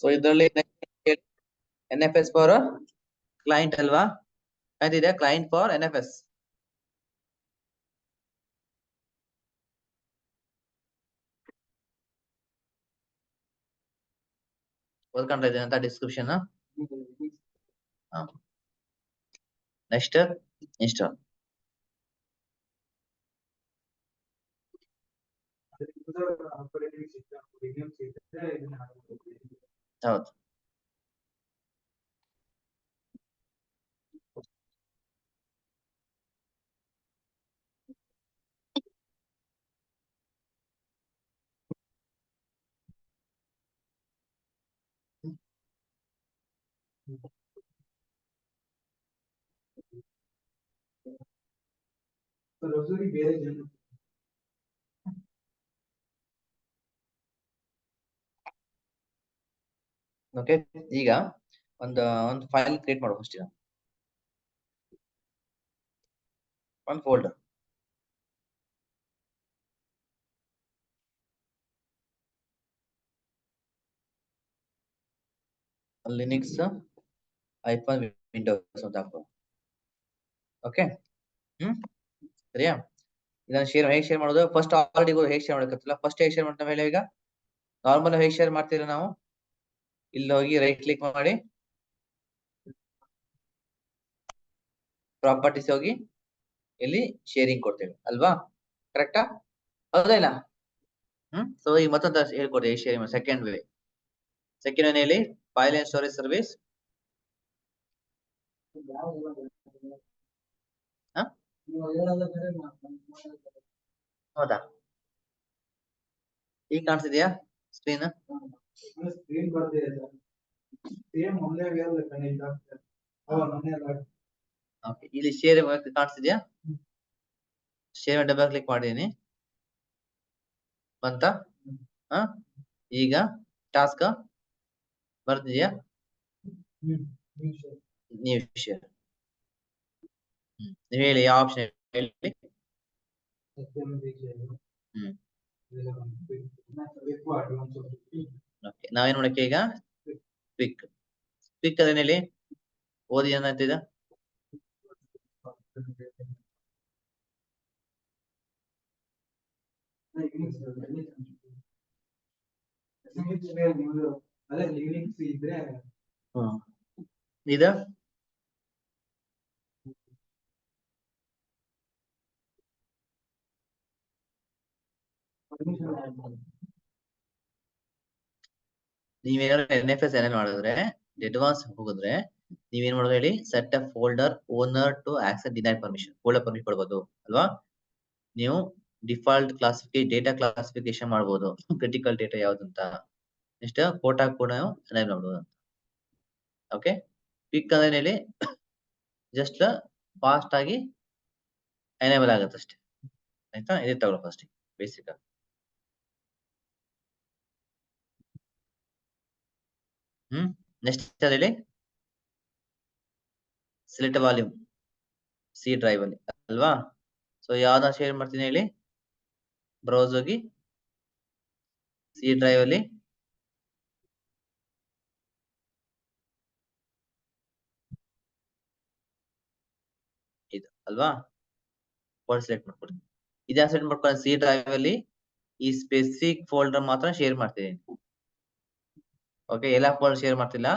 So ಇದರಲ್ಲಿ NFS for client ಅಲ್ವಾ? ಇದೆ ಕ್ಲೈಂಟ್ ಫಾರ್ NFS. ಓದ್ಕೊಂಡ್ರೆ ಇದೆ ಅಂತ ಡಿಸ್ಕ್ರಿಪ್ಷನ್. Next install. ಹೌದು. ಓಕೆ, ಈಗ ಒಂದು ಫೈಲ್ ಕ್ರಿಯೇಟ್ ಮಾಡೋ ಫಸ್ಟ್. ಒಂದು ಫೋಲ್ಡರ್ ಲಿನಕ್ಸ್ ಐಫೋನ್ ವಿಂಡೋಸ್ ಅಂತ ಹಾಕೋ. ಓಕೆ, ಸರಿಯಾ? ಇದನ್ನ ಹೇಗೆ ಶೇರ್ ಮಾಡೋದು? ಫಸ್ಟ್ ಆಲ್ರೆಡಿ ಹೇಗೆ ಶೇರ್ ಮಾಡಕತ್ತಿಲ್ಲ. ಫಸ್ಟ್ ಹೇಗೆ ಶೇರ್ ಮಾಡ್ತಾ ಮೇಲೆ ಈಗ ನಾರ್ಮಲ್ ಹೇಗೆ ಶೇರ್ ಮಾಡ್ತೀರಾ ನಾವು? ಇಲ್ಲಿ ಹೋಗಿ ರೈಟ್ ಕ್ಲಿಕ್ ಮಾಡಿ ಪ್ರಾಪರ್ಟೀಸ್ ಹೋಗಿ ಇಲ್ಲಿ ಶೇರಿಂಗ್ ಕೊಡ್ತೇವೆ ಅಲ್ವಾ? ಕರೆಕ್ಟಾ? ಹೌದಾ ಇಲ್ಲ? ಸೊ ಈಗ ಮತ್ತೊಂದು ಹೇಳ್ಕೊಡಿ ಹೇಗೆ ಶೇರಿಂಗ್. ಸೆಕೆಂಡ್ ವೇ ಹೇಳಿ ಫೈಲ್ ಅಂಡ್ ಸ್ಟೋರೇಜ್ ಸರ್ವಿಸ್. ಹೌದಾ? ಈಗ ಕಾಣಿಸಿದ್ಯಾ ಸ್ಕ್ರೀನ್? ಇಲ್ಲಿ ಶೇರ್ ಕಾಣಿಸ್ತಿದ್ಯಾ? ಶೇರ್ ಡಬಲ್ ಕ್ಲಿಕ್ ಮಾಡಿದೀನಿ, ಬಂತ? ಈಗ ಟಾಸ್ಕ್ ಬರ್ತಿದ್ಯಾ? ನೀವು ಶೇರ್ ನೀವು ಹೇಳಿ, ಯಾವ ಆಪ್ಷನ್ ಹೇಳಿ? ನಾವೇನ್ ಮಾಡಕ್ಕೆ ಈಗ ಕ್ವಿಕ್ ಅದೇನು ಹೇಳಿ? ಓದಿ ಏನಾಯ್ತಿದ? ಇದ ನೀವೇನಾದ್ರು NFS ಏನೇನ್ ಮಾಡಿದ್ರೆ ಅಡ್ವಾನ್ಸ್ ಹೋಗಿದ್ರೆ ನೀವೇನ್ ಮಾಡೋದು ಹೇಳಿ? Set a folder owner to access denied permission. Folder permission ಕೊಡ್ಬೋದು ಅಲ್ವಾ? ನೀವು ಡಿಫಾಲ್ಟ್ ಡೇಟಾ ಕ್ಲಾಸಿಫಿಕೇಶನ್ ಮಾಡ್ಬೋದು. ಕ್ರಿಟಿಕಲ್ ಡೇಟಾ ಯಾವ್ದಂತ, ನೆಕ್ಸ್ಟ್ ಫೋಟೋ ಕೂಡ ಎನೇಬಲ್ ಮಾಡ್ಬೋದು ಅಂತ. ಓಕೆ, ಕ್ವಿಕ್ ಅಂದ್ರೆ ಹೇಳಿ ಜಸ್ಟ್ ಫಾಸ್ಟ್ ಆಗಿ ಎನೇಬಲ್ ಆಗುತ್ತೆ ಅಷ್ಟೇ, ಆಯ್ತಾ? ಇದೇ ತಗೊಳ್ಳೋ ಫಸ್ಟ್ ಬೇಸಿಕ್. ನೆಕ್ಸ್ಟ್ ಹೇಳಿ ಸೆಲೆಕ್ಟ್ ವಾಲ್ಯೂಮ್ ಸಿ ಡ್ರೈವ್ ಅಲ್ಲಿ ಅಲ್ವಾ? ಸೊ ಯಾವ್ದ ಶೇರ್ ಮಾಡ್ತೀನಿ ಹೇಳಿ? ಬ್ರೌಸ್ ಹೋಗಿ ಸಿ ಡ್ರೈವ್ ಅಲ್ಲಿ ಇದು ಅಲ್ವಾ? ಫೋಲ್ಡರ್ ಸೆಲೆಕ್ಟ್ ಮಾಡ್ಕೊಳ್ಳಿ. ಇದನ್ನ ಸೆಲೆಕ್ಟ್ ಮಾಡ್ಕೊಂಡು ಸಿ ಡ್ರೈವ್ ಅಲ್ಲಿ ಈ ಸ್ಪೆಸಿಫಿಕ್ ಫೋಲ್ಡರ್ ಮಾತ್ರ ಶೇರ್ ಮಾಡ್ತೀನಿ. ಓಕೆ, ಎಲ್ಲ ಫೋಲ್ಡರ್ ಶೇರ್ ಮಾಡ್ತಿಲ್ಲ,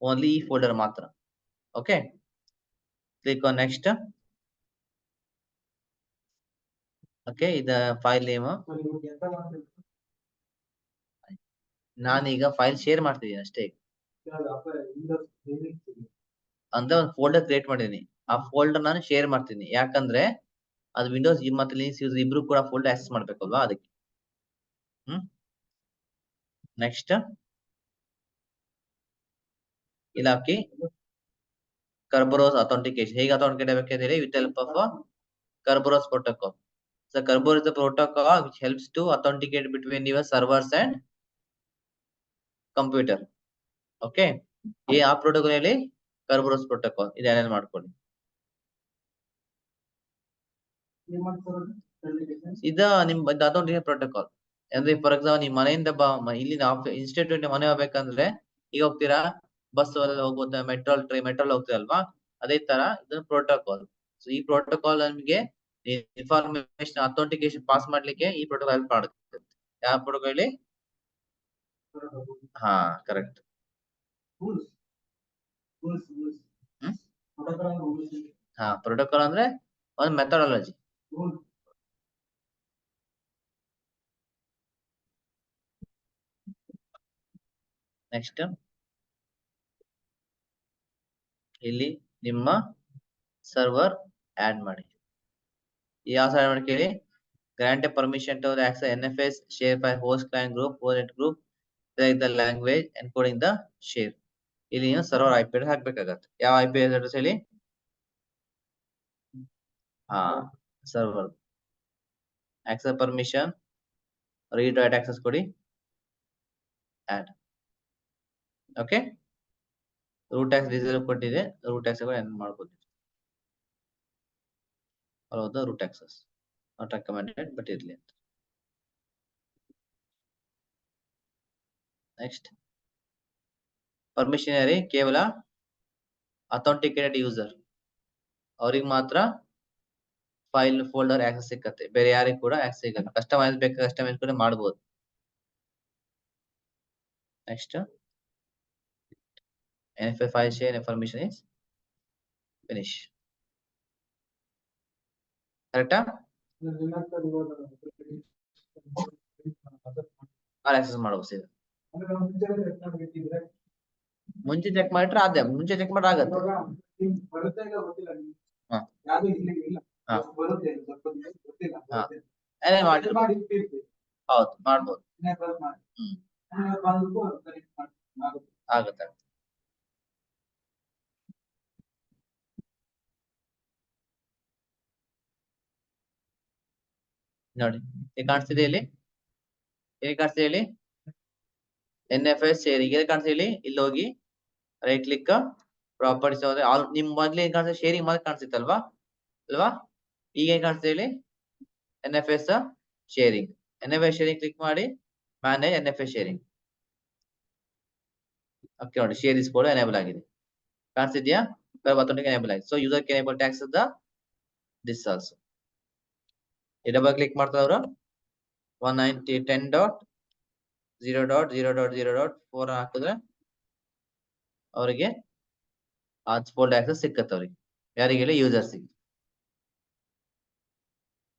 ಓನ್ಲಿ ಈ ಫೋಲ್ಡರ್ ಮಾತ್ರ. Okay, click on next. Okay, ಇದ ಫೈಲ್ ನೇಮ್. ನಾನೀಗ ಫೈಲ್ ಶೇರ್ ಮಾಡ್ತಿದ್ದೀನಿ ಅಷ್ಟೇ. ಅಂದ್ರೆ ಒಂದು ಫೋಲ್ಡರ್ ಕ್ರಿಯೇಟ್ ಮಾಡಿದೀನಿ, ಆ ಫೋಲ್ಡರ್ ನಾನು ಶೇರ್ ಮಾಡ್ತೀನಿ. ಯಾಕಂದ್ರೆ ಅದು ವಿಂಡೋಸ್ ಮತ್ತೆ ಲಿನಕ್ಸ್ ಯೂಸರ್ ಇಬ್ರು ಕೂಡ ಫೋಲ್ಡರ್ ಆಕ್ಸೆಸ್ ಮಾಡ್ಬೇಕಲ್ವಾ, ಅದಕ್ಕೆ. ನೆಕ್ಸ್ಟ್ ಇಲ್ಲಿ ಹಾಕಿ ಕರ್ಬರೋಸ್ ಅಥೆಂಟಿಕೇಶನ್. ಹೇಗೆ ಅಥೆಂಟಿಕೇಟ್ ಆಗಬೇಕಂತ ಹೇಳಿ, with help of Kerberos protocol. So Kerberos is the protocol which helps to authenticate between your servers and computer. Okay, ಈ ಆ ಪ್ರೋಟೋಕಾಲ್ ಹೇಳಿ Kerberos protocol. ಇದನ್ನ ಮಾಡ್ಕೊಳ್ಳಿ. ಇದ ನಿಮ್ ಅಥೆಂಟಿಕೇಟ್ ಪ್ರೋಟೋಕಾಲ್ ಅಂದ್ರೆ, ಫಾರ್ ಎಕ್ಸಾಂಪಲ್ ನಿಮ್ ಮನೆಯಿಂದ ಇಲ್ಲಿ ಇನ್ಸ್ಟಿಟ್ಯೂಟ್ ಮನೆ ಹೋಗ್ಬೇಕಂದ್ರೆ ಈಗ ಹೋಗ್ತೀರಾ ಬಸ್ ಅಲ್ಲಿ ಹೋಗ್ಬೋದು, ಮೆಟ್ರೋಲ್ ಹೋಗ್ತೀರಲ್ವಾ, ಅದೇ ತರ ಇದು ಪ್ರೋಟೋಕಾಲ್. ಸೊ ಈ ಪ್ರೋಟೋಕಾಲ್ ನಮಗೆ ಇನ್ಫಾರ್ಮೇಶನ್ ಅಥೆಂಟಿಕೇಶನ್ ಪಾಸ್ ಮಾಡ್ಲಿಕ್ಕೆ ಈ ಪ್ರೋಟೋಕಾಲ್ ಹೆಲ್ಪ್ ಮಾಡುತ್ತೆ. ಯಾವ ಪ್ರೋಟೋಕಾಲ್ ಹೇಳಿ? ಹಾ ಕರೆಕ್ಟ್. ಹಾ ಪ್ರೋಟೋಕಾಲ್ ಅಂದ್ರೆ ಒಂದು ಮೆಥಡಾಲಜಿ. ನೆಕ್ಸ್ಟ್ ಇಲ್ಲಿ ನಿಮ್ಮ ಸರ್ವರ್ ಆಡ್ ಮಾಡಿ. ಯಾವ ಸರ್ವರ್ ಮಾಡಿ ಕೇಳಿ? grant a permission to access NFS share by host client group host group select the language encoding the share. ಇಲ್ಲಿ ನೀವು ಸರ್ವರ್ IP ಅಡ್ರೆಸ್ ಹಾಕ್ಬೇಕಾಗತ್ತೆ. ಯಾವ IP ಅಡ್ರೆಸ್ ಹೇಳಿ? ಹಾ server access permission read write access ಕೊಡಿ add. Okay, root access disable ಕೊಟ್ಟಿದೆ, root access end ಮಾಡ್ಬೋದು. allow the root access not recommended but ಇರ್ಲಿ ಅಂತ. ನೆಕ್ಸ್ಟ್ ಪರ್ಮಿಷನ್ ಯಾರಿ? ಕೇವಲ ಅಥೆಂಟಿಕೇಟೆಡ್ ಯೂಸರ್ ಅವ್ರಿಗೆ ಮಾತ್ರ ಫೈಲ್ ಫೋಲ್ಡರ್ ಆಕ್ಸೆಸ್ ಸಿಕ್ಕತ್ತೆ, ಬೇರೆ ಯಾರಿಗೂ ಕೂಡ ಆಕ್ಸೆಸ್ ಸಿಗಲ್ಲ. ಕಸ್ಟಮೈಸ್ ಬೇಕು, ಕಸ್ಟಮೈಸ್ ಕೂಡ ಮಾಡಬಹುದು. Next NFS file share information is finish. ಕರೆಕ್ಟಾ? ಆಕ್ಸೆಸ್ ಮಾಡಬಹುದು. ಮುಂಚೆ ಚೆಕ್ ಮಾಡಿಟ್ರೆ ಅದೇ ಮುಂಚೆ ಚೆಕ್ ಮಾಡ್ರೆ ಆಗತ್ತೆ. ಹೌದು ಮಾಡ್ಬೋದು. ಆಗುತ್ತೆ. ನೋಡಿ ಈಗ ಕಾಣಿಸ್ತಿದೆ ಇಲ್ಲಿ, ಹೇಗೆ ಕಾಣಿಸ್ತಿದೆ ಹೇಳಿ? NFS ಶೇರಿಂಗ್ ಹೇಗೆ ಕಾಣಿಸ್ತಿದೆ ಹೇಳಿ? ಇಲ್ಲಿ ಹೋಗಿ ರೈಟ್ ಕ್ಲಿಕ್ ಪ್ರಾಪರ್ಟೀಸ್ ಹೋದ್ರೆ ನಿಮ್ ಮೊದ್ಲು ಏನ್ ಕಾಣಿಸ್ತದೆ? ಶೇರಿಂಗ್ ಮಾತ್ರ ಕಾಣಿಸ್ತಿತ್ತಲ್ವಾ ಅಲ್ವಾ? ಈಗ ಏನ್ ಕಾಣಿಸ್ತಿದೆ ಹೇಳಿ? NFS sharing. NFS sharing click ಮಾಡಿ ಮ್ಯಾನೇಜ್ NFS ಶೇರಿಂಗ್. ಓಕೆ ನೋಡಿ, ಶೇರ್ ಇಸ್ ಕೂಡ ಎನೇಬಲ್ ಆಗಿದೆ. ಕಾಣಿಸ್ತಿದ್ಯಾ? ಎನೇಬಲ್ ಆಗಿದೆ. So user can able to access the this also. Double click ಮಾಡ್ತಾರೆ ಅವರು 190.10.0.0.0.4 ಹಾಕಿದ್ರೆ ಅವರಿಗೆ ಆ ಫೋಲ್ಡರ್ ಆಕ್ಸೆಸ್ ಸಿಕ್ಕತ್ತೆ. ಅವ್ರಿಗೆ ಯಾರಿಗೆ ಹೇಳಿ? ಯೂಸರ್ಸಿಗೆ.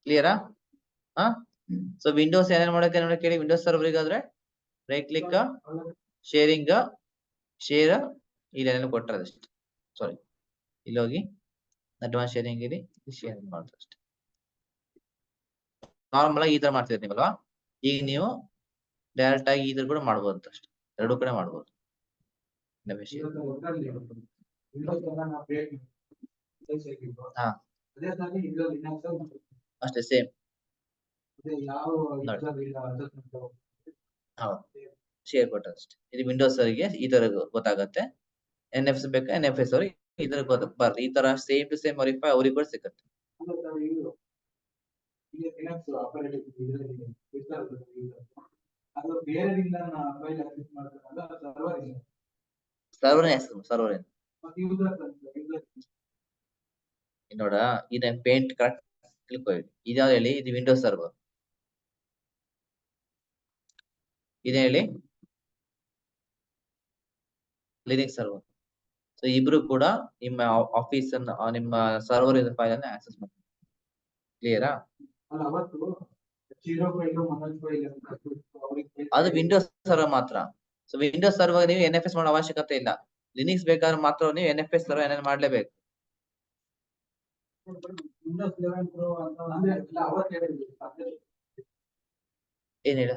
ಕ್ಲಿಯರಾ? ಹಾ, ಸೊ ವಿಂಡೋಸ್ ಏನೇನು ಮಾಡಕ್ಕೆ ನೋಡಕ್ಕೆ ಹೇಳಿ? ವಿಂಡೋಸ್ ಸರ್ವರ್ಗಾದ್ರೆ ರೈಟ್ ಕ್ಲಿಕ್ ಶೇರಿಂಗ್ ಶೇರ್ ಇಲ್ಲಿ ಏನೇನು ಕೊಟ್ಟರೆ ಅದಷ್ಟೇ. ಸಾರಿ, ಇಲ್ಲಿ ಹೋಗಿ ಅಡ್ವಾನ್ಸ್ ಶೇರಿಂಗ್ ಇಲ್ಲಿ ಶೇರ್ ಮಾಡ್ತಾರೆ ಅಷ್ಟೇ. ನಾರ್ಮಲ್ ಆಗಿ ಈ ತರ ಮಾಡ್ತಿದ್ರಿ ನೀವಲ್ವಾ? ಈಗ ನೀವು ಡೈರೆಕ್ಟ್ ಆಗಿ ಈ ತರ ಕೂಡ ಮಾಡ್ಬೋದು ಅಷ್ಟೇ, ಎರಡು ಕಡೆ ಮಾಡ್ಬೋದು. ಹಾ ಅಷ್ಟೇ ಸೇಮ್. ಶೇರ್ ಕೊಟ್ಟ ಅಷ್ಟೇ. ಇದು ವಿಂಡೋಸ್ ಅವರಿಗೆ ಈ ತರ ಗೊತ್ತಾಗತ್ತೆ. NFS ಬೇಕಾ NFS ಅವ್ರಿಗೆ ಈ ತರ ಬರ್ರಿ, ಈ ತರ ಸೇಮ್ ಟು ಸೇಮ್ ವೆರಿಫೈ ಅವ್ರಿಗೆ ಕೂಡ ಸಿಕ್ಕತ್ತೆ. ಸರ್ವರ್ ನೋಡ ಇದನ್ ಪೇಂಟ್ ಕರೆಕ್ಟ್ ತಿಳ್ಕೊಳ್ಳಿ. ಇದ್ಯಾವ್ದು ಹೇಳಿ? ಇದು ವಿಂಡೋಸ್ ಸರ್ವರ್. ಇದೇ ಹೇಳಿ ಲಿನಕ್ಸ್ ಸರ್ವರ್. ಸೊ ಇಬ್ರು ಕೂಡ ನಿಮ್ಮ ಆಫೀಸ್ ನಿಮ್ಮ ಸರ್ವರ್ ಇರೋ ಫೈಲ್ ಅನ್ನು ಆಕ್ಸೆಸ್ ಮಾಡ್ತಾರೆ. ಕ್ಲಿಯರಾ? ಅದು ವಿಂಡೋಸ್ ಸರ್ವರ್ ಮಾತ್ರ. ಸೊ ವಿಂಡೋಸ್ ಸರ್ವರ್ ನೀವು NFS ಮಾಡೋ ಅವಶ್ಯಕತೆ ಇಲ್ಲ. ಲಿನಕ್ಸ್ ಬೇಕಾದ್ರೆ ಮಾತ್ರ ನೀವು NFS ಸರ್ವರ್ ಏನೇನು ಮಾಡ್ಲೇಬೇಕು. ಏನ್ ಹೇಳ?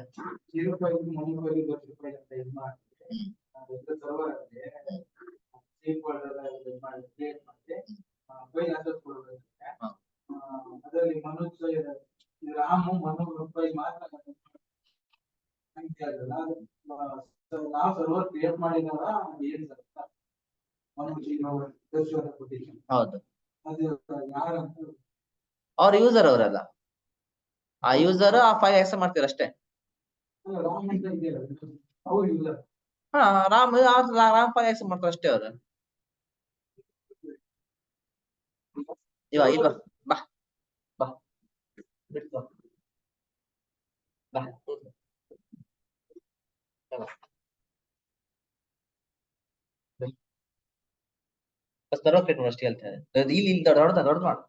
ಹೌದು, ಅವ್ರ ಯೂಸರ್ ಅವರಲ್ಲ, ಆ ಯೂಸರ್ ಆ ಫೈಲ್ ಆಕ್ಸೆಸ್ ಮಾಡ್ತೀರ ಅಷ್ಟೇ. ಹಾ, ರಾಮಪಾಲ್ ಆಕ್ಸೆಪ್ಟ್ ಮಾಡ್ತಾರೆ ಅಷ್ಟೇ ಅವ್ರು. ಇಲ್ವಾ ಬಾ ಬಾ ಬಿಟ್ಟು ಬಾ ಬಾ ಕೂತ್ಕೋ. ಬಾ, ಬಾ. ಸರ್ವರ್ ಕ್ರಿಯೇಟ್ ಮಾಡು ಅಷ್ಟೇ ಹೇಳ್ತಾರೆ. ಇಲ್ಲಿ ಇಲ್ಲಿ ದೊಡ್ಡ ಮಾಡು.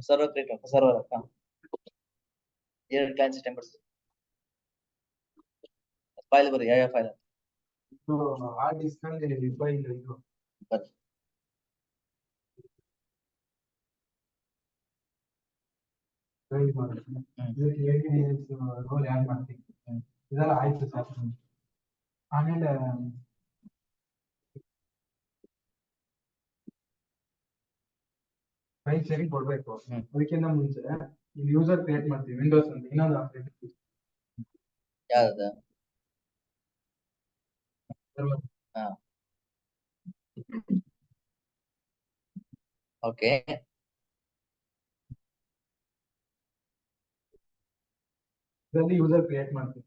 ಸರ್ವರ್ ಕ್ರಿಯೇಟ್ ಮಾಡು ಸರ್ವರ್ ಎರಡು ಕ್ಲೈಂಟ್ ಸಿಸ್ಟಮ್ ಫೈಲ್ ಬರೀ ಯಾವ ಫೈಲ್ ಹಾರ್ಡ್ ಡಿಸ್ಕ್ ಅಲ್ಲಿ ಫೈಲ್ ಇದು ಬರ್ ಫೈಲ್ ಮಾಡ್ತೀನಿ. ಇದಕ್ಕೆ ADDS ರೋಲ್ ಆಡ್ ಮಾಡ್ತೀನಿ. ಇದೆಲ್ಲ ಆಯ್ತು ಸರ್. ಆಮೇಲೆ ಫೈಲ್ ಶೇರಿಂಗ್ ಕೊಡ್ಬೇಕು. ಅದಕ್ಕಿಂತ ಮುಂಚೆ ಇಲ್ಲಿ ಯೂಸರ್ ಕ್ರಿಯೇಟ್ ಮಾಡ್ತೀವಿ ವಿಂಡೋಸ್ ಅಂತ ಇನ್ನೊಂದು ಅಪ್ಲಿಕೇಶನ್. ಯಾವ್ದು? ಹಾ, ಓಕೆ. ಇದರಲ್ಲಿ ಯೂಸರ್ ಕ್ರಿಯೇಟ್ ಮಾಡ್ತೀವಿ.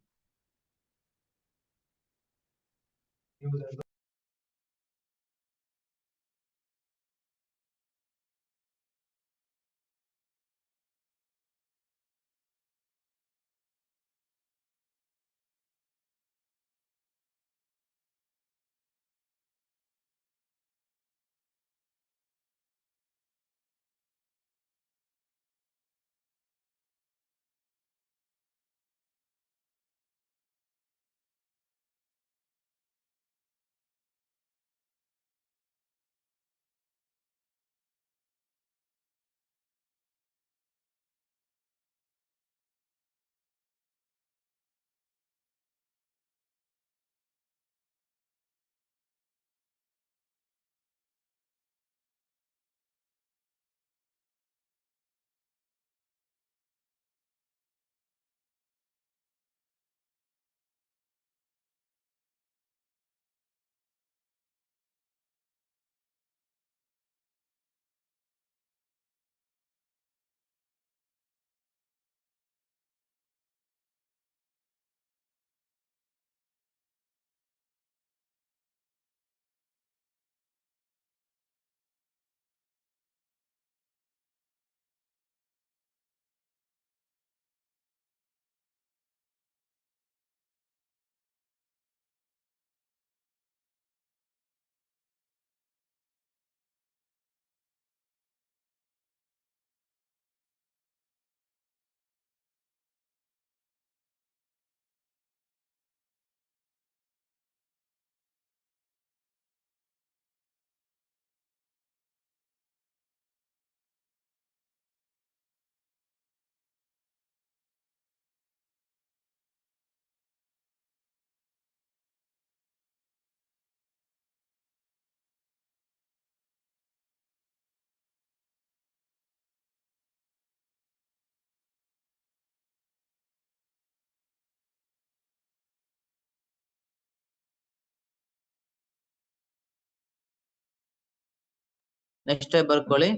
ನೆಕ್ಸ್ಟ್ ಬರ್ಕೊಳ್ಳಿ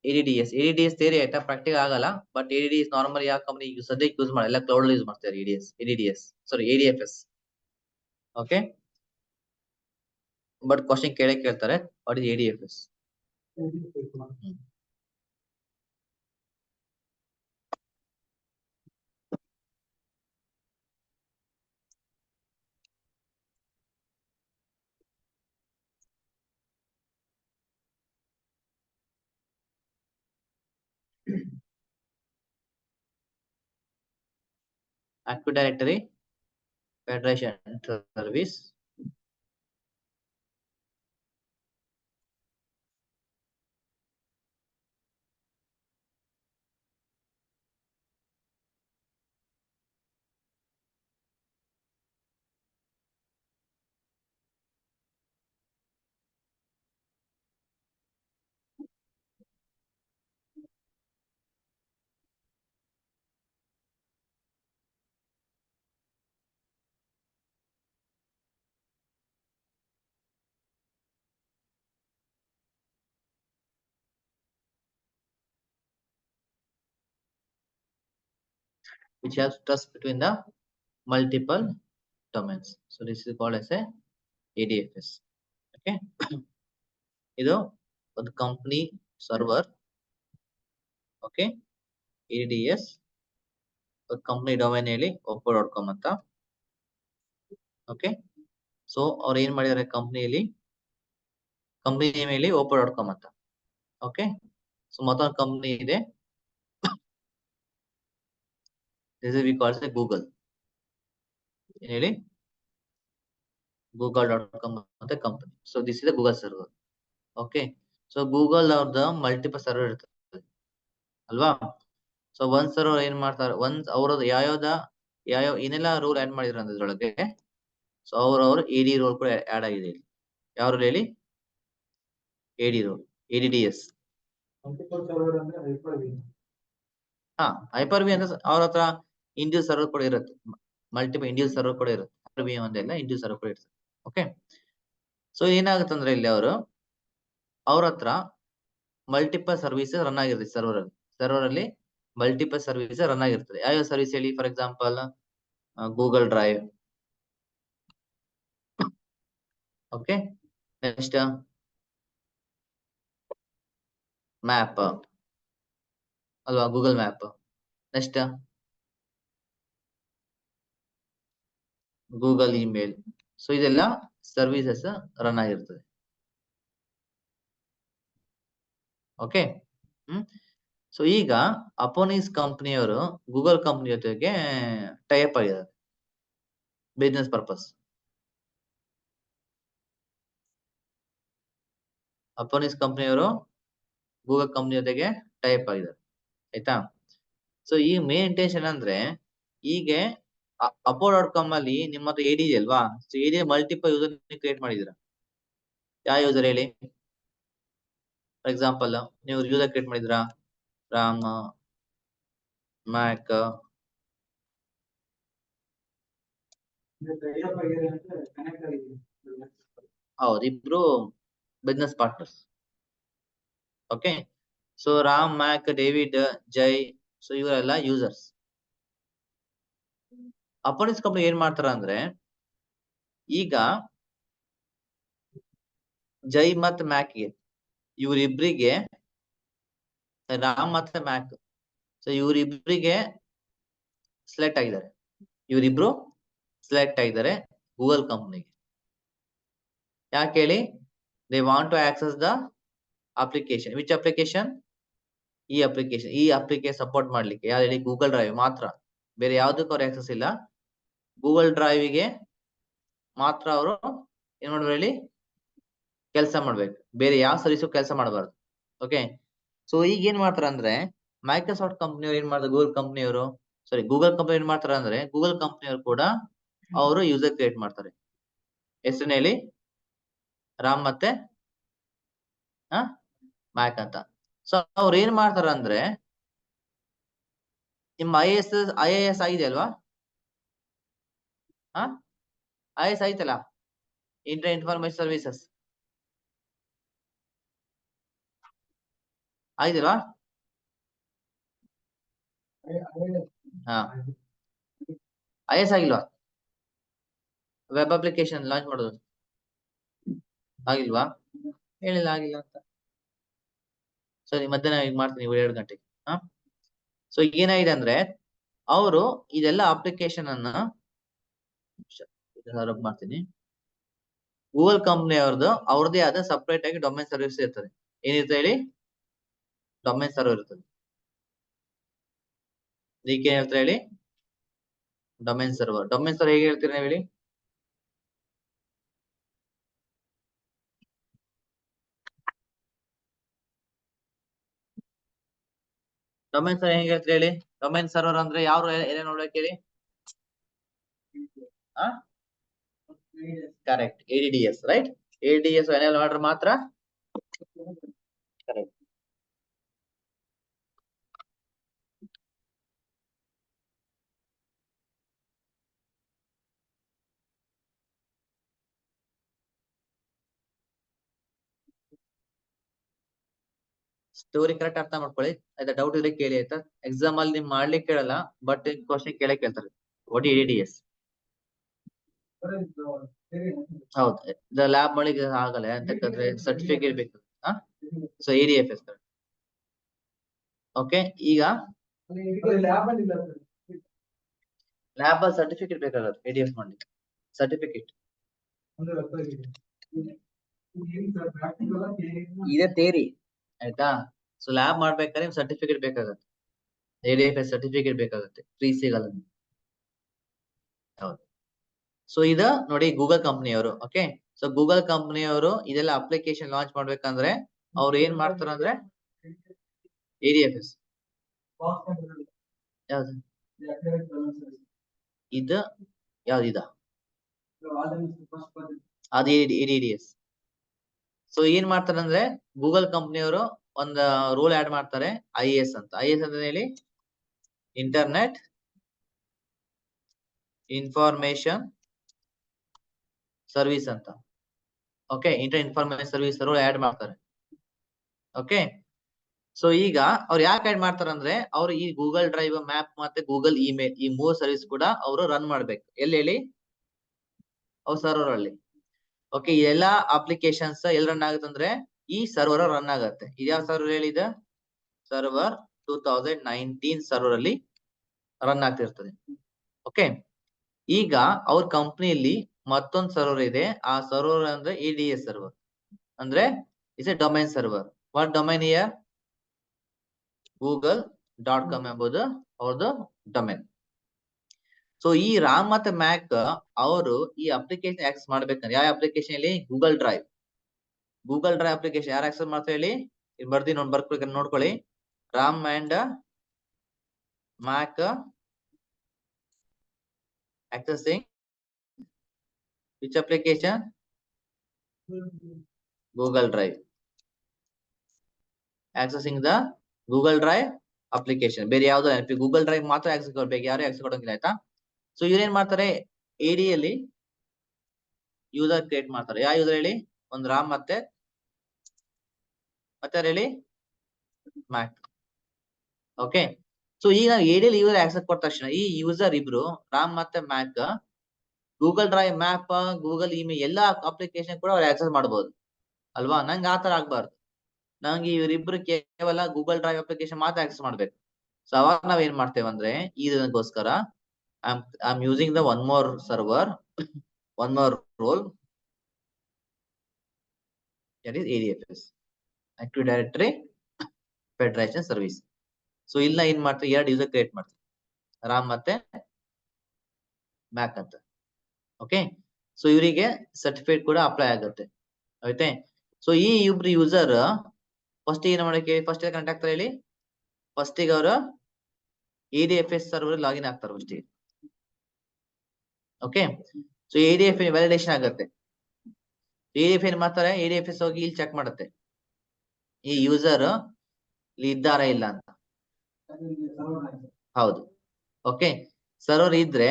ADDS ಥಿಯರಿ ಆಯ್ತಾ, ಪ್ರಾಕ್ಟಿಕಲ್ ಆಗಲ್ಲ. ಬಟ್ ADDS ನಾರ್ಮಲ್ ಯಾವ ಕಂಪನಿ ಸದ್ಯಕ್ಕೆ ಯೂಸ್ ಮಾಡಲ್ಲ, ಎಲ್ಲ ಕ್ಲೌಡ್ ಯೂಸ್ ಮಾಡ್ತಾರೆ. ADDS sorry ADFS. Okay, but question ಕೇಳ್ತಾರೆ what is ADFS. Active Directory Federation Service. which helps trust between the multiple domains. So this is called as a ADFS. Okay. ಇದು ಒಂದು company server. Okay, ADS company domain ಹೇಳಿ oppo.com ಅಂತ. Okay, so ಅವ್ರು ಏನ್ ಮಾಡಿದ್ದಾರೆ, ಕಂಪನಿಯಲ್ಲಿ company name ಹೇಳಿ oppo.com ಅಂತ. ಓಕೆ, ಸೊ ಮತ್ತೊಂದು ಕಂಪನಿ ಇದೆ, this we calls A Google. ಏನ್ ಹೇಳಿ, google.com ಅಂತ company. So this is Google server. Okay, so Google ಅವ್ರದ್ದು ಮಲ್ಟಿಪಲ್ ಸರ್ವರ್ ಇರ್ತದೆ ಅಲ್ವಾ. ಸೊ ಒಂದ್ ಸರ್ವರ್ ಏನ್ ಮಾಡ್ತಾರೆ, ಒಂದ್ ಅವ್ರದ್ದು ಯಾವ ಏನೆಲ್ಲ ರೂಲ್ ಆಡ್ ಮಾಡಿದ್ರು ಅಂದ್ರೆ ಇದ್ರೊಳಗೆ, ಸೊ ಅವ್ರವ್ರ AD ರೋಲ್ ಕೂಡ ಆಡ್ ಆಗಿದೆ ಇಲ್ಲಿ. ಯಾವ ರೂಲ್ ಹೇಳಿ, AD role, ADDS. Multiple server ಅಂದ್ರೆ Hyper-V. ಹಾ, Hyper-V ಅಂತ ಅವ್ರ ಹತ್ರ ಇಂಡಿವಿಜುವಲ್ ಸರ್ವರ್ ಕೂಡ ಇರುತ್ತೆ, ಮಲ್ಟಿಪಲ್ ಇಂಡಿವಿಜುವಲ್ ಸರ್ವರ್ ಕೂಡ ಇರುತ್ತೆ. Hyper-V ಒಂದೆಲ್ಲ ಇಂಡಿವಿಜುವಲ್ ಸರ್ವರ್ ಕೂಡ ಇರ್ತದೆ. ಓಕೆ, ಸೊ ಏನಾಗುತ್ತಂದ್ರೆ ಇಲ್ಲಿ ಅವ್ರ ಹತ್ರ ಮಲ್ಟಿಪಲ್ ಸರ್ವಿಸಸ್ ರನ್ ಆಗಿರುತ್ತೆ ಸರ್ವರ್ ಅಲ್ಲಿ ಮಲ್ಟಿಪಲ್ ಸರ್ವಿಸಸ್ ರನ್ ಆಗಿರ್ತದೆ. ಯಾವ ಸರ್ವಿಸ್ ಹೇಳಿ, for example Google drive. Okay, next map ಅಲ್ವಾ, Google map. Next Google email. So ಇದೆಲ್ಲ ಸರ್ವಿಸಸ್ ರನ್ ಆಗಿರ್ತದೆ. ಓಕೆ, ಸೊ ಈಗ ಅಪೋನಿಸ್ ಕಂಪನಿಯವರು ಗೂಗಲ್ ಕಂಪನಿ ಜೊತೆಗೆ ಟೈಅಪ್ ಆಗಿದ್ದಾರೆ ಬಿಸ್ನೆಸ್ ಪರ್ಪಸ್. ಅಪೋನಿಸ್ ಕಂಪನಿಯವರು ಗೂಗಲ್ ಕಂಪನಿ ಜೊತೆಗೆ ಟೈಅಪ್ ಆಗಿದ್ದಾರೆ, ಆಯ್ತಾ. ಸೊ ಈ ಮೇನ್ ಇಂಟೆನ್ಷನ್ ಅಂದ್ರೆ, ಈಗ oppo.com ಅಲ್ಲಿ ನಿಮ್ಮ ಹತ್ರ AD ಇದೆ ಅಲ್ವಾ, so AD multiple user create ಮಾಡಿದೀರಾ. ಯಾವ ಯೂಸರ್ ಹೇಳಿ, ಫಾರ್ ಎಕ್ಸಾಂಪಲ್ ನೀವು ಯೂಸರ್ ಕ್ರಿಯೇಟ್ ಮಾಡಿದ್ರಾ, ರಾಮ್, ಮ್ಯಾಕ್. tie-up ಆಗಿದೆ ಅಂದ್ರೆ connect ಆಗಿದೆ. ಹೌದು, ಇಬ್ರು business partners. Okay, so Ram, Mac, David, Jai, so ಇವರೆಲ್ಲ ಯೂಸರ್ಸ್. ಅಪೋನಿಸ್ ಕಂಪನಿ ಏನ್ ಮಾಡ್ತಾರ ಅಂದ್ರೆ, ಈಗ ಜೈ ಮತ್ ಮ್ಯಾಕ್ಗೆ, ಇವರಿಬ್ರಿಗೆ, ರಾಮ್ ಮತ್ತೆ ಮ್ಯಾಕ್, ಸೊ ಇವರಿಬ್ರಿಗೆ ಸೆಲೆಕ್ಟ್ ಆಗಿದ್ದಾರೆ. ಇವರಿಬ್ರು ಸೆಲೆಕ್ಟ್ ಆಗಿದ್ದಾರೆ ಗೂಗಲ್ ಕಂಪನಿಗೆ. ಯಾಕೆ ಹೇಳಿ, they want to access the application. Which application, ಈ ಅಪ್ಲಿಕೇಶನ್ ಸಪೋರ್ಟ್ ಮಾಡ್ಲಿಕ್ಕೆ ಯಾವ್ದು ಹೇಳಿ, ಗೂಗಲ್ ಡ್ರೈವ್ ಮಾತ್ರ. ಬೇರೆ ಯಾವ್ದಕ್ಕೂ ಅವ್ರ ಆಕ್ಸೆಸ್ ಇಲ್ಲ, ಗೂಗಲ್ ಡ್ರೈವ್ಗೆ ಮಾತ್ರ ಅವರು ಏನ್ ಮಾಡ್ಬೇಕು ಹೇಳಿ, ಕೆಲಸ ಮಾಡ್ಬೇಕು. ಬೇರೆ ಯಾವ ಸರ್ವಿಸ್ ಕೆಲಸ ಮಾಡಬಾರ್ದು. ಓಕೆ, ಸೊ ಈಗ ಏನ್ ಮಾಡ್ತಾರ ಅಂದ್ರೆ, ಮೈಕ್ರೋಸಾಫ್ಟ್ ಕಂಪನಿಯವರು ಏನ್ ಮಾಡ್ತಾರೆ, ಗೂಗಲ್ ಕಂಪನಿ ಏನ್ ಮಾಡ್ತಾರ ಅಂದ್ರೆ, ಗೂಗಲ್ ಕಂಪನಿಯವರು ಕೂಡ ಅವರು ಯೂಸರ್ ಕ್ರಿಯೇಟ್ ಮಾಡ್ತಾರೆ. ಹೆಸರು ಹೇಳಿ, ರಾಮ್ ಮತ್ತೆ ಮ್ಯಾಕ್ ಅಂತ. ಸೊ ಅವ್ರು ಏನ್ ಮಾಡ್ತಾರ ಅಂದ್ರೆ, ನಿಮ್ಮ IAS ಆಗಿದೆ ಅಲ್ವಾ, IAS ಆಯ್ತಲ್ಲ, ಇನ್ಫಾರ್ಮೇಶನ್ ಸರ್ವಿಸಸ್ ಆಯ್ತಲ್ವಾ. ಹಾ, IAS ಆಗಿಲ್ವಾ, ವೆಬ್ ಅಪ್ಲಿಕೇಶನ್ ಲಾಂಚ್ ಮಾಡೋದು ಆಗಿಲ್ವಾ, ಹೇಳಿಲ್ಲ ಆಗಿಲ್ಲ ಅಂತ. ಸರಿ, ಮಧ್ಯಾಹ್ನ ಈಗ ಮಾಡ್ತೀನಿ 2 ಗಂಟೆಗೆ. ಸೊ ಏನಾಗಿದೆ ಅಂದ್ರೆ, ಅವರು ಇದೆಲ್ಲ ಅಪ್ಲಿಕೇಶನ್ ಅನ್ನ ಮಾಡ್ತೀನಿ, ಗೂಗಲ್ ಕಂಪನಿ ಅವ್ರದೇ ಆದ ಸಪರೇಟ್ ಆಗಿ ಡೊಮೈನ್ ಸರ್ವಿಸ್ ಇರ್ತದೆ. ಏನಿರ್ತದೆ ಹೇಳಿ, ಡೊಮೈನ್ ಸರ್ವರ್ ಇರ್ತದೆ. ಇದಕ್ಕೆ ಏನ್ ಹೇಳ್ತಾರೆ ಹೇಳಿ, ಡೊಮೈನ್ ಸರ್ವರ್. ಹೇಗೆ ಹೇಳ್ತೀರಿ ನೀವು ಹೇಳಿ, ಡೊಮೈನ್ ಸರ್ವರ್ ಹೇಗೆ ಹೇಳ್ತೀರಿ ಹೇಳಿ. ಡೊಮೈನ್ ಸರ್ವರ್ ಅಂದ್ರೆ ಯಾರು ಏನೇ ನೋಡ್ಬೇಕು ಹೇಳಿ, correct, ADDS, right. ADDS enable ಮಾಡಿದ್ರೆ ಮಾತ್ರ ಕರೆಕ್ಟ್. ಸ್ಟೋರಿ ಕರೆಕ್ಟ್ ಅರ್ಥ ಮಾಡ್ಕೊಳ್ಳಿ. ಆಯ್ತಾ? ಡೌಟ್ ಇದ್ರೆ ಕೇಳಿ ಆಯ್ತಾ? ಎಕ್ಸಾಮ್ ಅಲ್ಲಿ ನಿಮ್ ಮಾಡ್ಲಿಕ್ಕೆ ಕೇಳಲ್ಲ, ಬಟ್ ಕ್ವಶನ್ ಕೇಳೇ ಕೇಳ್ತಾರೆ. What ADDS? ಹೌದು, ಇದು ಲ್ಯಾಬ್ ಮಾಡಿಗೆ ಆಗಲ್ಲ ಯಾಕಂದ್ರೆ ಸರ್ಟಿಫಿಕೇಟ್ ಬೇಕು. So ADFS. ಓಕೆ, ಈಗ ಲ್ಯಾಬ್ ಸರ್ಟಿಫಿಕೇಟ್ ಬೇಕಾಗುತ್ತೆ ADF ಮಾಡ್ಲಿಕ್ಕೆ. ಸರ್ಟಿಫಿಕೇಟ್ ಇದೆ ಥಿಯರಿ ಆಯ್ತಾ. ಸೊ ಲ್ಯಾಬ್ ಮಾಡ್ಬೇಕಾದ್ರೆ ಸರ್ಟಿಫಿಕೇಟ್ ಬೇಕಾಗುತ್ತೆ, ADFS ಸರ್ಟಿಫಿಕೇಟ್ ಬೇಕಾಗುತ್ತೆ, ಫ್ರೀ ಸಿಗಲ್ಲ. ಹೌದು. ಸೊ ಇದ ನೋಡಿ ಗೂಗಲ್ ಕಂಪ್ನಿಯವರು. ಓಕೆ, ಸೊ ಗೂಗಲ್ ಕಂಪ್ನಿಯವರು ಇದೆಲ್ಲ ಅಪ್ಲಿಕೇಶನ್ ಲಾಂಚ್ ಮಾಡ್ಬೇಕಂದ್ರೆ ಅವ್ರು ಏನ್ ಮಾಡ್ತಾರ ಅಂದ್ರೆ ADFS. ಯಾವ್ದು ಇದ? ಯಾವ್ದು ಇದ? ಅದು ADDS. ಸೊ ಏನ್ ಮಾಡ್ತಾರಂದ್ರೆ ಗೂಗಲ್ ಕಂಪ್ನಿಯವರು ಒಂದ್ ರೂಲ್ ಆಡ್ ಮಾಡ್ತಾರೆ, IAS ಅಂತ. IAS ಅಂತ ಹೇಳಿ ಇಂಟರ್ನೆಟ್ ಇನ್ಫಾರ್ಮೇಶನ್ ಸರ್ವಿಸ್ ಅಂತ. Okay, internet information service rule add ಮಾಡ್ತಾರೆ. ಓಕೆ, ಸೊ ಈಗ ಅವ್ರು ಯಾಕೆ ಆಡ್ ಮಾಡ್ತಾರಂದ್ರೆ ಅವ್ರು ಈ ಗೂಗಲ್ ಡ್ರೈವ್, ಮ್ಯಾಪ್ ಮತ್ತೆ ಗೂಗಲ್ ಇಮೇಲ್ ಈ 3 ಸರ್ವಿಸ್ ಕೂಡ ಅವರು ರನ್ ಮಾಡ್ಬೇಕು. ಎಲ್ಲಿ ಹೇಳಿ? ಅವ್ರ ಸರ್ವರ್ ಅಲ್ಲಿ. ಓಕೆ, ಎಲ್ಲಾ ಅಪ್ಲಿಕೇಶನ್ಸ್ ಎಲ್ಲಿ ರನ್ ಆಗುತ್ತೆ ಅಂದ್ರೆ ಈ ಸರ್ವರ್ ರನ್ ಆಗುತ್ತೆ. ಇದ್ಯಾವ ಸರ್ವರ್ ಹೇಳಿದ? ಸರ್ವರ್ 2019 ಸರ್ವರ್ ಅಲ್ಲಿ ರನ್ ಆಗ್ತಿರ್ತದೆ. ಓಕೆ, ಈಗ ಅವ್ರ ಕಂಪ್ನಿಯಲ್ಲಿ ಮತ್ತೊಂದು ಸರ್ವರ್ ಇದೆ. ಆ ಸರ್ವರ್ ಅಂದ್ರೆ ADS ಸರ್ವರ್, ಅಂದ್ರೆ is A domain server. What domain year? google.com ಎಂಬುದು ಅವ್ರದ್ದು ಡೊಮೈನ್. ಸೊ ಈ ರಾಮ್ ಮತ್ತೆ ಮ್ಯಾಕ್ ಅವರು ಈ ಅಪ್ಲಿಕೇಶನ್ ಆಕ್ಸೆಸ್ ಮಾಡ್ಬೇಕಂದ್ರೆ ಯಾವ ಅಪ್ಲಿಕೇಶನ್ ಇಲ್ಲಿ? Google drive. Google drive application ಯಾರು ಆಕ್ಸೆಸ್ ಮಾಡ್ತಾರೆ ಹೇಳಿ? ಬರ್ದಿ ನೋಡ್ಕೊಳ್ಳಿ. Ram and Mac accessing which application? Google Drive. Accessing the Google Drive application. ಬೇರೆ ಯಾವ್ದು ಗೂಗಲ್ ಡ್ರೈವ್ ಮಾತ್ರ ಆಕ್ಸೆಸ್ ಕೊಡ್ಬೇಕು, ಯಾರು ಆಕ್ಸೆಸ್ ಕೊಡೋಂಗಿಲ್ಲ ಆಯ್ತಾ. ಸೊ ಇವ್ರೇನ್ ಮಾಡ್ತಾರೆ, AD ಅಲ್ಲಿ ಯೂಸರ್ ಕ್ರಿಯೇಟ್ ಮಾಡ್ತಾರೆ. ಯಾವ ಯೂಸರ್ ಹೇಳಿ? ಒಂದು ರಾಮ್ ಮತ್ತೆ ಹೇಳಿ ಮ್ಯಾಕ್. ಓಕೆ, ಸೊ ಈಗ AD ಅಲ್ಲಿ ಯೂಸರ್ ಆಕ್ಸೆಸ್ ಕೊಟ್ಟ ತಕ್ಷಣ ಈ ಯೂಸರ್ ಇಬ್ರು ರಾಮ್ ಮತ್ತೆ Mac Google drive, map, Google email ಎಲ್ಲಾ ಅಪ್ಲಿಕೇಶನ್ ಕೂಡ ಅವ್ರು ಆಕ್ಸೆಸ್ ಮಾಡಬಹುದು ಅಲ್ವಾ. ನಂಗೆ ಆತರ ಆಗ್ಬಾರ್ದು. ನಂಗೆ ಇವರಿಬ್ರು ಕೇವಲ ಗೂಗಲ್ ಡ್ರೈವ್ ಅಪ್ಲಿಕೇಶನ್ ಮಾತ್ರ ಆಕ್ಸೆಸ್ ಮಾಡ್ಬೇಕು. ಸೊ ಅವಾಗ ನಾವ್ ಏನ್ ಮಾಡ್ತೇವೆ ಅಂದ್ರೆ ಇದಕ್ಕೋಸ್ಕರ I am using the one more server, one more role, that is ADFS, active directory federation service. So ಇಲ್ಲ ಏನ್ ಮಾಡ್ತೀವಿ, 2 ಯೂಸರ್ ಕ್ರಿಯೇಟ್ ಮಾಡ್ತೀವಿ, ರಾಮ್ ಮತ್ತೆ ಮ್ಯಾಕ್ ಅಂತ. ಓಕೆ, ಸೊ ಇವರಿಗೆ ಸರ್ಟಿಫಿಕೇಟ್ ಕೂಡ ಅಪ್ಲೈ ಆಗುತ್ತೆ. ಆಯ್ತೆ. ಸೊ ಈ ಇಬ್ರು ಯೂಸರ್ ಫಸ್ಟ್ ಏನ್ ಮಾಡಕ್ಕೆ, ಫಸ್ಟ್ ಕನೆಕ್ಟ್ ಆಗ್ತಾರೆ ಹೇಳಿ? ಫಸ್ಟ್ ಈಗ ಅವರು ADFS ಸರ್ವರ್ ಲಾಗಿನ್ ಆಗ್ತಾರೆ first. Okay, so ADFS validation ಆಗುತ್ತೆ. ADFS ಏನ್ ಮಾಡ್ತಾರೆ, ADFS ಹೋಗಿ ಇಲ್ಲಿ ಚೆಕ್ ಮಾಡುತ್ತೆ ಈ ಯೂಸರ್ ಇಲ್ಲಿ ಇದ್ದಾರಾ ಇಲ್ಲ ಅಂತ. ಹೌದು. ಓಕೆ, ಸರ್ವರ್ ಇದ್ರೆ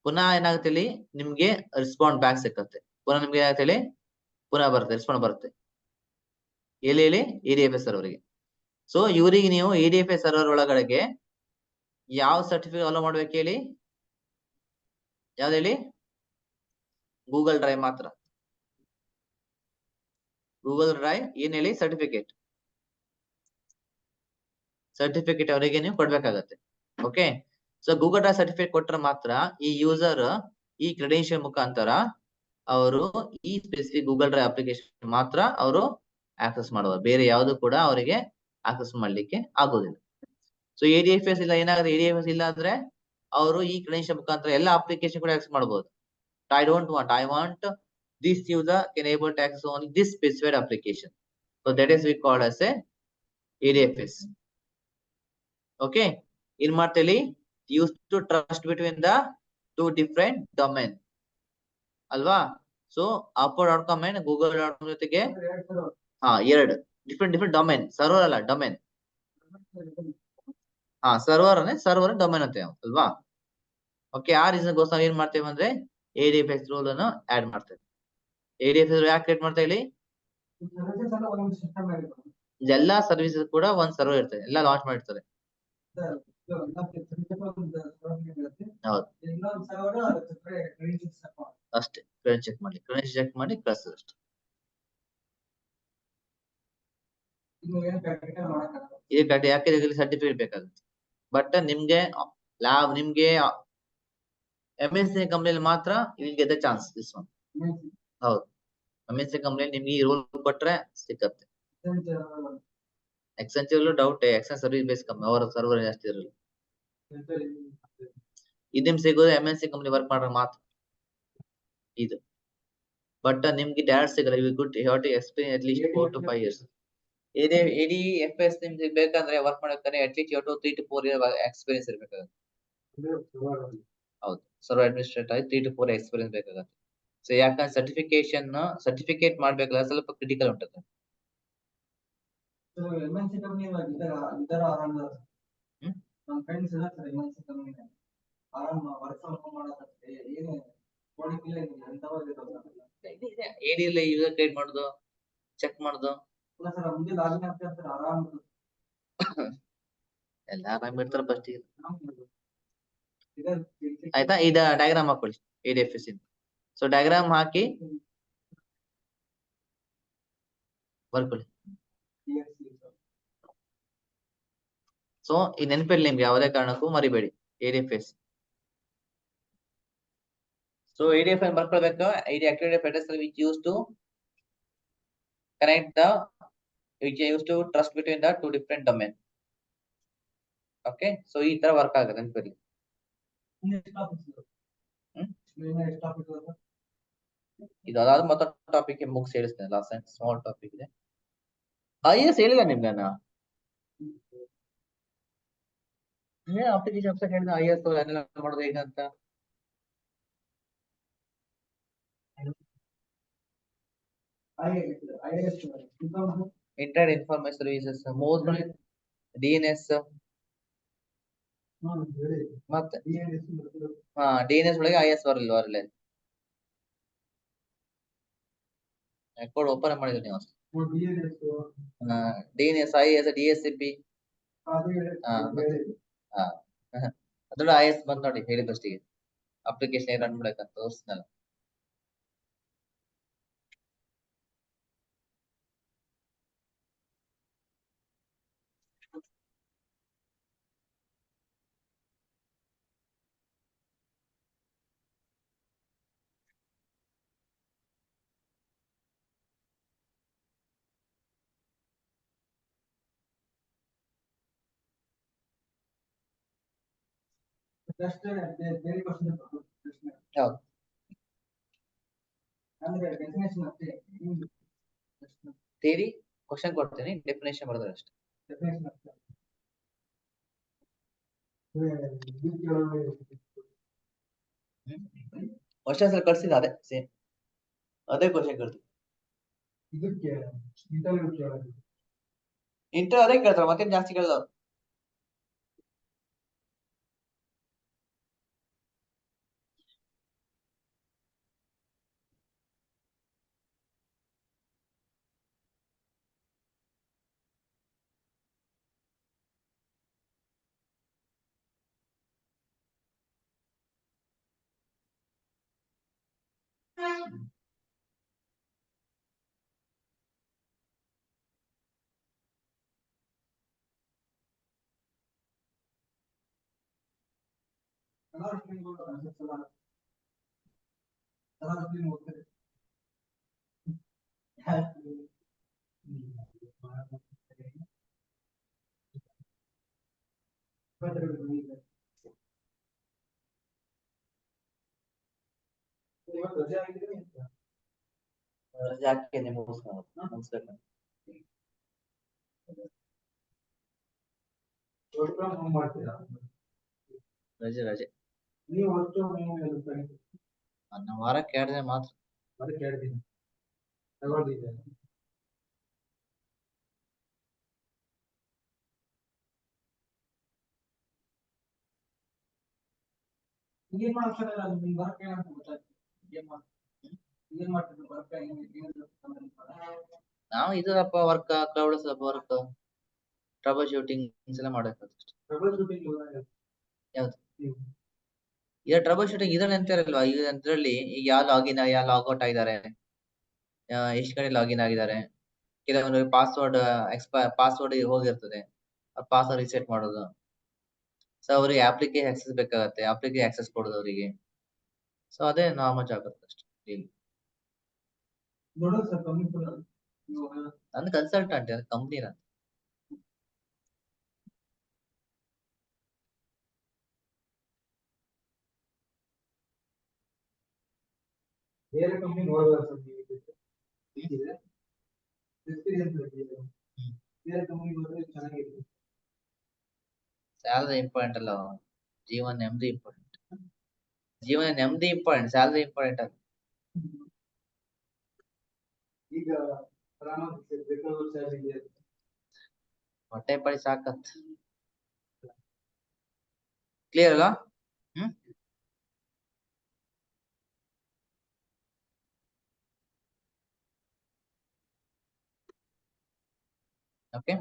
ಪುನಃ ಏನಾಗುತ್ತೆ ಇಲ್ಲಿ ನಿಮ್ಗೆ ರೆಸ್ಪಾಂಡ್ ಬ್ಯಾಕ್ ಸಿಕ್ಕತ್ತೆ. ಪುನಃ ನಿಮ್ಗೆ ಏನಾಗುತ್ತೆ ಹೇಳಿ? ಪುನಃ ಬರುತ್ತೆ, ರೆಸ್ಪಾಂಡ್ ಬರುತ್ತೆ. ಎಲ್ಲಿ ಹೇಳಿ? ADFS ಸರ್ವರ್ಗೆ. ಸೊ ಇವರಿಗೆ ನೀವು ADFS ಸರ್ವರ್ ಒಳಗಡೆಗೆ ಯಾವ ಸರ್ಟಿಫಿಕೇಟ್ ಅಲೋ ಮಾಡ್ಬೇಕು ಹೇಳಿ? ಯಾವ್ದು ಹೇಳಿ? ಗೂಗಲ್ ಡ್ರೈವ್ ಮಾತ್ರ. ಗೂಗಲ್ ಡ್ರೈವ್ ಏನ್ ಹೇಳಿ? ಸರ್ಟಿಫಿಕೇಟ್ ಅವರಿಗೆ ನೀವು ಕೊಡ್ಬೇಕಾಗತ್ತೆ. Okay, so Google drive certificate ಕೊಟ್ಟರೆ ಮಾತ್ರ ಈ ಯೂಸರ್ ಈ ಕ್ರೆಡೆನ್ಶಿಯಲ್ ಮುಖಾಂತರ ಅವರು ಈ ಸ್ಪೆಸಿಫಿಕ್ ಗೂಗಲ್ ಡ್ರೈವ್ ಅಪ್ಲಿಕೇಶನ್ ಮಾತ್ರ ಅವರು ಆಕ್ಸೆಸ್ ಮಾಡುವರು. ಬೇರೆ ಯಾವುದು ಕೂಡ ಅವರಿಗೆ ಆಕ್ಸೆಸ್ ಮಾಡ್ಲಿಕ್ಕೆ ಆಗೋದಿಲ್ಲ. ಸೊ ADFS ಇಲ್ಲ, ಏನಾಗುತ್ತೆ ADFS ಇಲ್ಲ ಅಂದ್ರೆ ಅವರು ಈ ಕ್ರೆಡೆನ್ಶಿಯಲ್ ಮುಖಾಂತರ ಎಲ್ಲ ಅಪ್ಲಿಕೇಶನ್ ಕೂಡ ಆಕ್ಸೆಸ್ ಮಾಡಬಹುದು. I want this user can able to access only this specified application. So that is we call as a ADFS. Okay, in ಮಾಡ್ತೇಳಿ used to trust between the 2 different domain ಅಲ್ವಾ. So upwork.com and google.com ಜೊತೆಗೆ ಎರಡು different domain, server ಅಲ್ಲ domain. Server domain ಅಂತ ಅಲ್ವಾ. Okay, ಆ reason ಗೋಸ್ಕರ ಏನ್ ಮಾಡ್ತೇವೆ ಅಂದ್ರೆ ADFS ರೂಲ್ ಅನ್ನು ಆಡ್ ಮಾಡ್ತೇವೆ. ADFS ಯಾಕೆ ಕ್ರಿಯೇಟ್ ಮಾಡ್ತಾ ಹೇಳಿ? ಇದೆಲ್ಲಾ ಸರ್ವಿಸಸ್ ಕೂಡ ಒಂದ್ ಸರ್ವರ್ ಇರ್ತದೆ, ಎಲ್ಲ ಲಾಂಚ್ ಮಾಡಿರ್ತಾರೆ. ಹೌದು ಅಷ್ಟೇ, ಕ್ರೆಡೆನ್ಶಿಯಲ್ ಚೆಕ್ ಮಾಡಿ ಕಳಿಸ್ತದೆ ಅಷ್ಟೇ. ಯಾಕೆ ಸರ್ಟಿಫಿಕೇಟ್ ಬೇಕಾಗುತ್ತೆ, ಬಟ್ ನಿಮ್ಗೆ ಲ್ಯಾಬ್ ನಿಮ್ಗೆ MNC ಕಂಪ್ನಿಯಲ್ಲಿ ಮಾತ್ರ will get the chance this one. ಹೌದು, MNC ಕಂಪ್ನಿಯಲ್ಲಿ ನಿಮ್ಗೆ ಈ ರೋಲ್ ಕೊಟ್ರೆ ಸಿಕ್ಕತ್ತೆ. Accenture doubt, Accenture service base ಕಂಪ್ನಿ, ಅವರ ಸರ್ವರ್ ಜಾಸ್ತಿ ಇರಲ್ಲ. ಇದು ಸಿಗೋದು MNC ಕಂಪ್ನಿ ವರ್ಕ್ ಮಾಡ್ರೆ ಮಾತ್ರ ಇದು, ಬಟ್ ನಿಮ್ಗೆ ಡೈರೆಕ್ಟ್ ಸಿಗಲ್ಲ. You have to experience at least 4 to 5 years. ADFS ನಿಮ್ಗೆ ಬೇಕಂದ್ರೆ ವರ್ಕ್ ಮಾಡಬೇಕಾದ್ರೆ at least 3 to 4 years experience ಇರಬೇಕಾಗುತ್ತೆ. ಹೌದು, ಸರ್ವರ್ ಅಡ್ಮಿನಿಸ್ಟ್ರೇಟರ್ ಆಗಿ 3 to 4 ಎಕ್ಸ್ಪೀರಿಯನ್ಸ್ ಬೇಕಾಗುತ್ತೆ. ಸೊ ಯಾಕಂದ್ರೆ ಸರ್ಟಿಫಿಕೇಟ್ ಮಾಡ್ಬೇಕಲ್ಲ, ಸ್ವಲ್ಪ ಕ್ರಿಟಿಕಲ್ ಉಂಟು. ಏನಿಲ್ಲ, ಯೂಸರ್ ಕ್ರಿಯೇಟ್ ಮಾಡುದು, ಚೆಕ್ ಮಾಡುದು, ಎಲ್ಲ ಆರಾಮ್ ಇರ್ತಾರ ಫಸ್ಟ್. ಆಯ್ತಾ, ಇದ ಡಯಾಗ್ರಾಮ್ ಹಾಕೊಳ್ಳಿ ADFS ಇಂದ. ಸೊ ಡಯಾಗ್ರಾಮ್ ಹಾಕಿ ಬರ್ಕೊಳ್ಳಿ. ಸೊ ಈ ನೆನಪಿರ್ಲಿ ನಿಮ್ಗೆ, ಯಾವುದೇ ಕಾರಣಕ್ಕೂ ಮರಿಬೇಡಿ ADFS. So ADFS ಬರ್ಕೊಳ್ಬೇಕು. ID activated address which used to connect the, which used to trust between the two different domain. Okay, so ಈ ತರ ವರ್ಕ್ ಆಗುತ್ತೆ ನೆನಪಿರ್ಲಿ. ಇದು ಅದಾದ ಮತ್ತೊಂದು ಟಾಪಿಕ್ ಮುಗಿಸಿ ಹೇಳಿಸ್ತೇನೆ. ಲಾಸ್ಟ್ ಟೈಮ್ ಸ್ಮಾಲ್ ಟಾಪಿಕ್ ಇದೆ. IS ಹೇಳಿಲ್ಲ ನಿಮ್ಗೆ ನಾನು, ಅಪ್ಲಿಕೇಶನ್ ವೆಬ್ಸೈಟ್ ಹೇಳಿದ IS ಮಾಡೋದು ಹೇಗೆ ಅಂತ. Internet information services, mostly DNS, ಮತ್ತೆ DNS ಒಳಗೆ IS ಬರಲಿಲ್ಲ. ಅವರಲ್ಲೇ ಕೋಡ್ ಓಪನ್ ಮಾಡಿದ್ರಿ ನೀವು. DNS, IS, DSCP, ಅದ್ರೊಳಗೆ IS ಬಂದ್ ನೋಡಿ ಹೇಳಿ ಫಸ್ಟಿಗೆ. ಅಪ್ಲಿಕೇಶನ್ ರನ್ ಮಾಡಬೇಕಂತ ತೋರಿಸ್ನಲ್ಲ. ಹೌದು, ಥಿಯರಿ ಕ್ವಶನ್ ಕೊಡ್ತೀನಿ, ಡೆಫಿನೇಷನ್ ಬರೋದ್ರೆ ಅಷ್ಟೇ. ಕ್ವಶನ್ಸ್ ಕಳ್ಸಿದ ಅದೇ ಸೇಮ್, ಅದೇ ಕ್ವಶನ್ ಕಳ್ಸಿ. ಇಂಟರ್ ಅದೇ ಕೇಳ್ತಾರ, ಮತ್ತೇನ್ ಜಾಸ್ತಿ ಕೇಳಿದವ್ರು. ರಜೆ ಮುಗಿಸ್ಬೇಕು. ರಜೆ ನನ್ನ ವಾರಕ್ಕೆ 2 ದಿನ ಮಾತ್ರ. ನಾವು ಇದಪ್ಪ ವರ್ಕ್ ಕ್ಲೌಡ್ ಸ್ವಲ್ಪ ವರ್ಕ್ ಟ್ರಬಲ್ ಶೂಟಿಂಗ್ ಎಲ್ಲ ಮಾಡಬೇಕಾಗುತ್ತೆ. ಟ್ರಬಲ್ ಶೂಟಿಂಗ್ ಯಾವ್ದು ಈಗ ಟ್ರಬಲ್ ಶೂಟಿಂಗ್ ಇದ್ರಲ್ಲಿ ಅಂತಾರಲ್ವಾ, ಈಗ ಅದ್ರಲ್ಲಿ ಈಗ ಯಾವ ಲಾಗಿನ್ ಯಾವ ಲಾಗ್ಔಟ್ ಆಗಿದ್ದಾರೆ, ಎಷ್ಟು ಕಡೆ ಲಾಗಿನ್ ಆಗಿದ್ದಾರೆ, ಕೆಲವೊಂದು ಪಾಸ್ವರ್ಡ್ ಹೋಗಿರ್ತದೆ, ಪಾಸ್ವರ್ಡ್ ರಿಸೆಟ್ ಮಾಡೋದು. ಸೊ ಅವ್ರಿಗೆ ಅಪ್ಲಿಕೇಶನ್ ಆಕ್ಸೆಸ್ ಬೇಕಾಗತ್ತೆ, ಅಪ್ಲಿಕೇಶನ್ ಆಕ್ಸೆಸ್ ಕೊಡೋದು ಅವರಿಗೆ. ಸೊ ಅದೇ ನಾರ್ಮಲ್ ಆಗುತ್ತೆ ಅಷ್ಟೇ. ನನ್ನ ಕನ್ಸಲ್ಟೆಂಟ್ ಕಂಪ್ನಿ ಬೇರೆ ಕಂಪನಿ ನೋಡೋದು ಸರ್, ಬೇರೆ ಕಂಪನಿ ಹೋದ್ರೆ ಚೆನ್ನಾಗಿರುತ್ತೆ. ಸ್ಯಾಲರಿ ಇಂಪಾರ್ಟೆಂಟ್ ಅಲ್ಲ, ಜೀವನ ನೆಮ್ಮದಿ ಇಂಪಾರ್ಟೆಂಟ್. ಜೀವನ ನೆಮ್ಮದಿ ಇಂಪಾರ್ಟೆಂಟ್, ಸ್ಯಾಲರಿ ಇಂಪಾರ್ಟೆಂಟ್ ಅಲ್ಲ. ಈಗ ಹೊಟ್ಟೆ ಪಡಿ ಸಾಕತ್. ಕ್ಲಿಯರ್ ಅಲ್ಲ? Okay,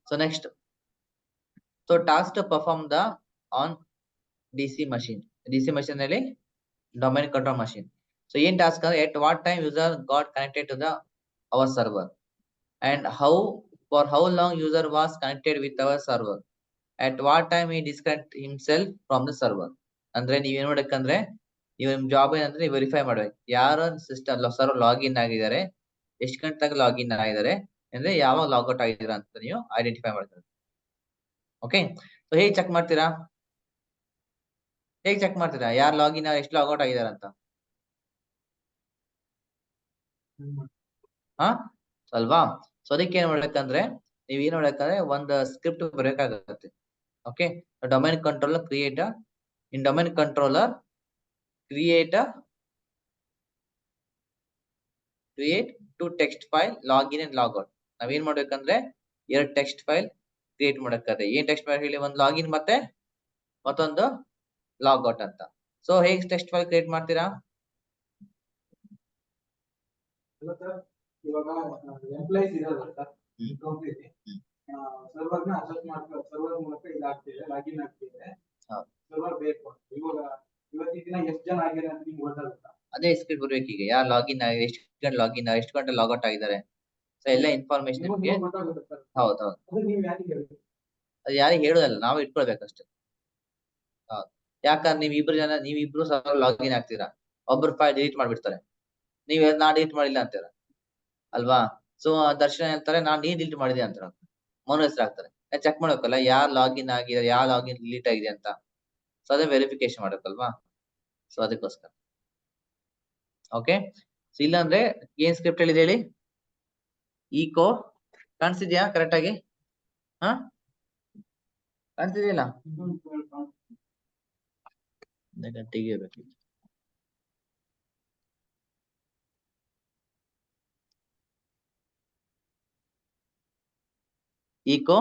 so next, so task to perform the on DC machine ಅಲ್ಲಿ domain control machine. So in task at what time user got connected to our server, and for how long user was connected with our server, at what time he disconnect himself from the server. ಅಂದ್ರೆ ನೀವೇನ್ ಮಾಡ್ಬೇಕಂದ್ರೆ, ನಿಮ್ job ಏನಂದ್ರೆ verify ಮಾಡ್ಬೇಕು, ಯಾರ system server login ಆಗಿದ್ದಾರೆ, ಎಷ್ಟು ಗಂಟೆಗೆ ಲಾಗಿನ್ ಆಗಿದ್ದಾರೆ, ಅಂದ್ರೆ ಯಾವಾಗ ಲಾಗೌಟ್ ಆಗಿದ್ದೀರಾ ಅಂತ ನೀವು ಐಡೆಂಟಿಫೈ ಮಾಡ್ತೀರಾ. ಓಕೆ, ಸೊ ಹೇಗೆ ಚೆಕ್ ಮಾಡ್ತೀರಾ, ಯಾರು ಲಾಗಿನ್ ಎಷ್ಟು ಲಾಗೌಟ್ ಆಗಿದ್ದಾರೆ ಅಂತ? ಅಲ್ವಾ? ಸೊ ಅದಕ್ಕೆ ಏನ್ ಮಾಡ್ಬೇಕಂದ್ರೆ, ನೀವ್ ಏನ್ ಮಾಡ್ಬೇಕಂದ್ರೆ ಒಂದು ಸ್ಕ್ರಿಪ್ಟ್ ಬರಬೇಕಾಗತ್ತೆ. Okay, domain controller create to text file login and logout. ನಾವೇನ್ ಮಾಡ್ಬೇಕಂದ್ರೆ 2 ಟೆಕ್ಸ್ಟ್ ಫೈಲ್ ಕ್ರಿಯೇಟ್ ಮಾಡಬೇಕಾದ್ರೆ, ಏನ್ ಟೆಕ್ಸ್ಟ್ ಫೈಲ್ ಹೇಳಿ, ಒಂದು ಲಾಗಿನ್ ಮತ್ತೆ ಮತ್ತೊಂದು ಲಾಗೌಟ್ ಅಂತ. ಸೊ ಹೇಗೆ ಟೆಕ್ಸ್ಟ್ ಫೈಲ್ ಕ್ರಿಯೇಟ್ ಮಾಡ್ತೀರಾ? ಇವಾಗ ಎಂಪ್ಲಾಯೀಸ್ ಇರೋದು ಕಂಪ್ನಿಲಿ ಸರ್ವರ್ ನ ಅಸೆಸ್ ಮಾಡ್ತಾರೆ, ಸರ್ವರ್ ಮೂಲಕ ಇದಾಗ್ತಿದೆ, ಲಾಗಿನ್ ಆಗ್ತಿದೆ, ಸರ್ವರ್ ಬೇಕು. ಇವಾಗ ಇವತ್ತಿನ ದಿನ ಎಷ್ಟು ಜನ ಆಗಿದ್ದಾರೆ ಅಂತ ನಿಮ್ಗೆ ಗೊತ್ತಾಗುತ್ತಾ? ಅದೇ ಸ್ಕ್ರಿಪ್ಟ್ ಬರ್ಬೇಕು. ಈಗ ಯಾರು ಲಾಗಿನ್ ಆಗಿ ಎಷ್ಟು ಗಂಟೆ ಲಾಗಿನ್ ಆಗಿ ಎಷ್ಟು ಗಂಟೆ ಲಾಗೌಟ್ ಆಗಿದ್ದಾರೆ, ಸೊ ಎಲ್ಲ ಇನ್ಫಾರ್ಮೇಶನ್ ನಿಮಗೆ ಹೌದು. ಅದು ಯಾರಿಗೆ ಹೇಳೋದಲ್ಲ, ನಾವು ಇಟ್ಕೊಳ್ಬೇಕಷ್ಟೇ. ಹೌದು, ಯಾಕಂದ್ರೆ ನೀವಿಬ್ರು ಸರ್ವರ್ ಲಾಗಿನ್ ಆಗ್ತೀರಾ, ಒಬ್ರು ಫೈಲ್ ಡಿಲೀಟ್ ಮಾಡ್ಬಿಡ್ತಾರೆ, ನಾ ಡಿಲೀಟ್ ಮಾಡಿಲ್ಲ ಅಂತೀರ ಅಲ್ವಾ? ಸೊ ದರ್ಶನ ಹೇಳ್ತಾರೆ, ನೀನ್ ಡಿಲೀಟ್ ಮಾಡಿದೆ ಅಂತಾರ, ಮೌನ ಹೆಸರು ಆಗ್ತಾರೆ. ಚೆಕ್ ಮಾಡ್ಬೇಕಲ್ಲ ಯಾರು ಲಾಗಿನ್ ಆಗಿದ್ದಾರೆ, ಯಾವ ಲಾಗಿನ್ ಡಿಲೀಟ್ ಆಗಿದೆ ಅಂತ. ಸೊ ಅದೇ ವೆರಿಫಿಕೇಶನ್ ಮಾಡ್ಬೇಕಲ್ವಾ? ಸೊ ಅದಕ್ಕೋಸ್ಕರ. ಓಕೆ, ಸೊ ಇಲ್ಲಾಂದ್ರೆ ಏನ್ ಸ್ಕ್ರಿಪ್ಟ್ ಹೇಳಿದೆ ಹೇಳಿ, ಈಕೋ ಕಾಣಿಸಿದ್ಯಾ ಕರೆಕ್ಟ್ ಆಗಿ? ಕಾಣಿಸಿದೆಯಲ್ಲ? ತೆಗಿಬೇಕು. echo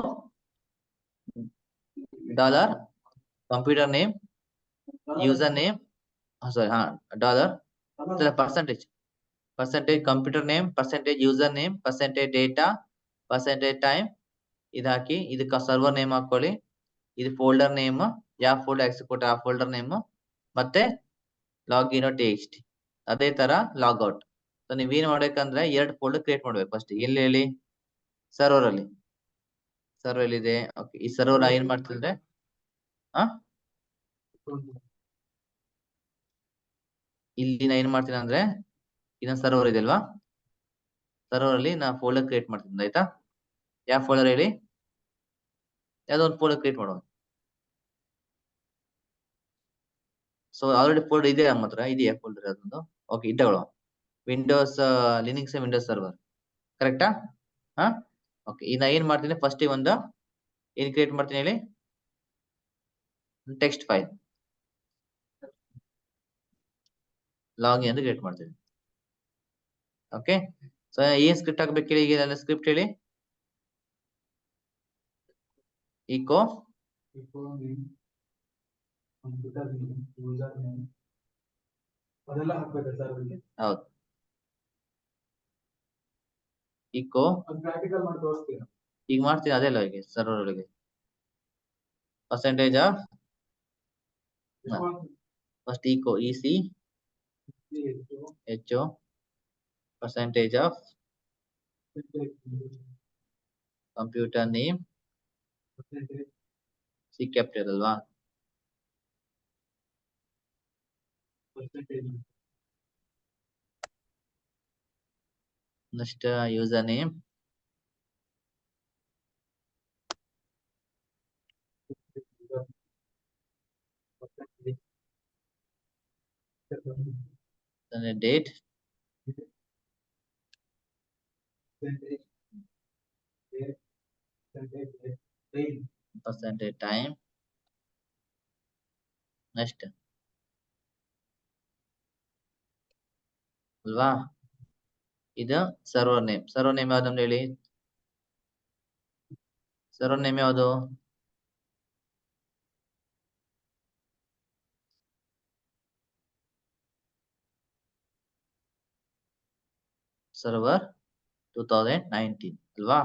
dollar computer name username dollar percentage computer name percentage username percentage data percentage time ಇದು ಹಾಕಿ, ಇದಕ್ಕೆ ಸರ್ವರ್ ನೇಮ್ ಹಾಕೊಳ್ಳಿ, ಇದು ಫೋಲ್ಡರ್ ನೇಮ್, ಯಾವ ಫೋಲ್ಡರ್ ಎಕ್ಸಿಕ್ಯೂಟ್ ಆ ಫೋಲ್ಡರ್ ನೇಮ್, ಮತ್ತೆ ಲಾಗಿನ್ TXT. ಅದೇ ತರ ಲಾಗ್ಔಟ್. ಸೊ ನೀವೇನ್ ಮಾಡ್ಬೇಕಂದ್ರೆ 2 ಫೋಲ್ಡರ್ ಕ್ರಿಯೇಟ್ ಮಾಡ್ಬೇಕು. ಫಸ್ಟ್ ಎಲ್ಲಿ ಹೇಳಿ, ಸರ್ವರ್ ಅಲ್ಲಿ ಇದೆ. ಓಕೆ, ಈ ಸರ್ವರ್ ಏನ್ ಮಾಡ್ತಿದ್ರೆ ಇಲ್ಲಿ ನಾ ಏನ್ ಮಾಡ್ತೀನಿ ಅಂದ್ರೆ, ಇನ್ನೊಂದು ಸರ್ವರ್ ಇದೆ ಅಲ್ವಾ, ಸರ್ವರ್ ಅಲ್ಲಿ ನಾ ಫೋಲ್ಡರ್ ಕ್ರಿಯೇಟ್ ಮಾಡ್ತೀನಿ. ಆಯ್ತಾ? ಯಾವ ಫೋಲ್ಡರ್ ಹೇಳಿ, ಯಾವ್ದೋ ಒಂದು ಫೋಲ್ಡರ್ ಕ್ರಿಯೇಟ್ ಮಾಡೋಣ. ಸೊ ಆಲ್ರೆಡಿ ಫೋಲ್ಡರ್ ಇದೆ ನಮ್ಮ ಹತ್ರ, ಇದೆಯಾ ಫೋಲ್ಡರ್ ಅದೊಂದು? ಓಕೆ, ಇಟ್ಟಗಳು ವಿಂಡೋಸ್ ಲಿನಕ್ಸ್ ವಿಂಡೋಸ್ ಸರ್ವರ್, ಕರೆಕ್ಟಾ? ಓಕೆ, ಈಗ ನಾ ಏನ್ ಮಾಡ್ತೀನಿ, ಫಸ್ಟ್ ಒಂದು ಏನ್ ಕ್ರಿಯೇಟ್ ಮಾಡ್ತೀನಿ ಹೇಳಿ, ಟೆಕ್ಸ್ಟ್ ಫೈಲ್ ಲಾಗಿನ್ ಅಂತ ಕ್ರಿಯೇಟ್ ಮಾಡ್ತೀನಿ. ಓಕೆ, ಸೊ ಏನ್ ಸ್ಕ್ರಿಪ್ಟ್ ಹಾಕ್ಬೇಕು ಹೇಳಿ, ಈಗ ಸ್ಕ್ರಿಪ್ಟ್ ಹೇಳಿ, ಈಕೋ ಅದೆಲ್ಲ ಹಾಕ್ಬೇಕು ಸರ್. ಹೌದು, ಈಕೋ ಪ್ರಾಕ್ಟಿಕಲ್ ಮಾಡಿ ತೋರಿಸ್ತೀರಾ? ಈಗ ಮಾಡ್ತೀನಿ ಅದೆಲ್ಲ ಹೋಗಿ ಸರ್ವರ್ ಒಳಗೆ ಪರ್ಸೆಂಟೇಜ್ ಆಫ್ ಫಸ್ಟ್ ಈಕೋ ಇಸಿ ಹೆಚ್ಚು percentage of computer name C capital ಅಲ್ವಾ next user name then a date percentage time next ಅಲ್ವಾ ಇದು ಸರ್ವರ್ ನೇಮ್ ಯಾವ್ದು ಅಂತ ಹೇಳಿ ಸರ್ವರ್ ನೇಮ್ ಯಾವುದು ಸರ್ವರ್ 2019 ಅಲ್ವಾ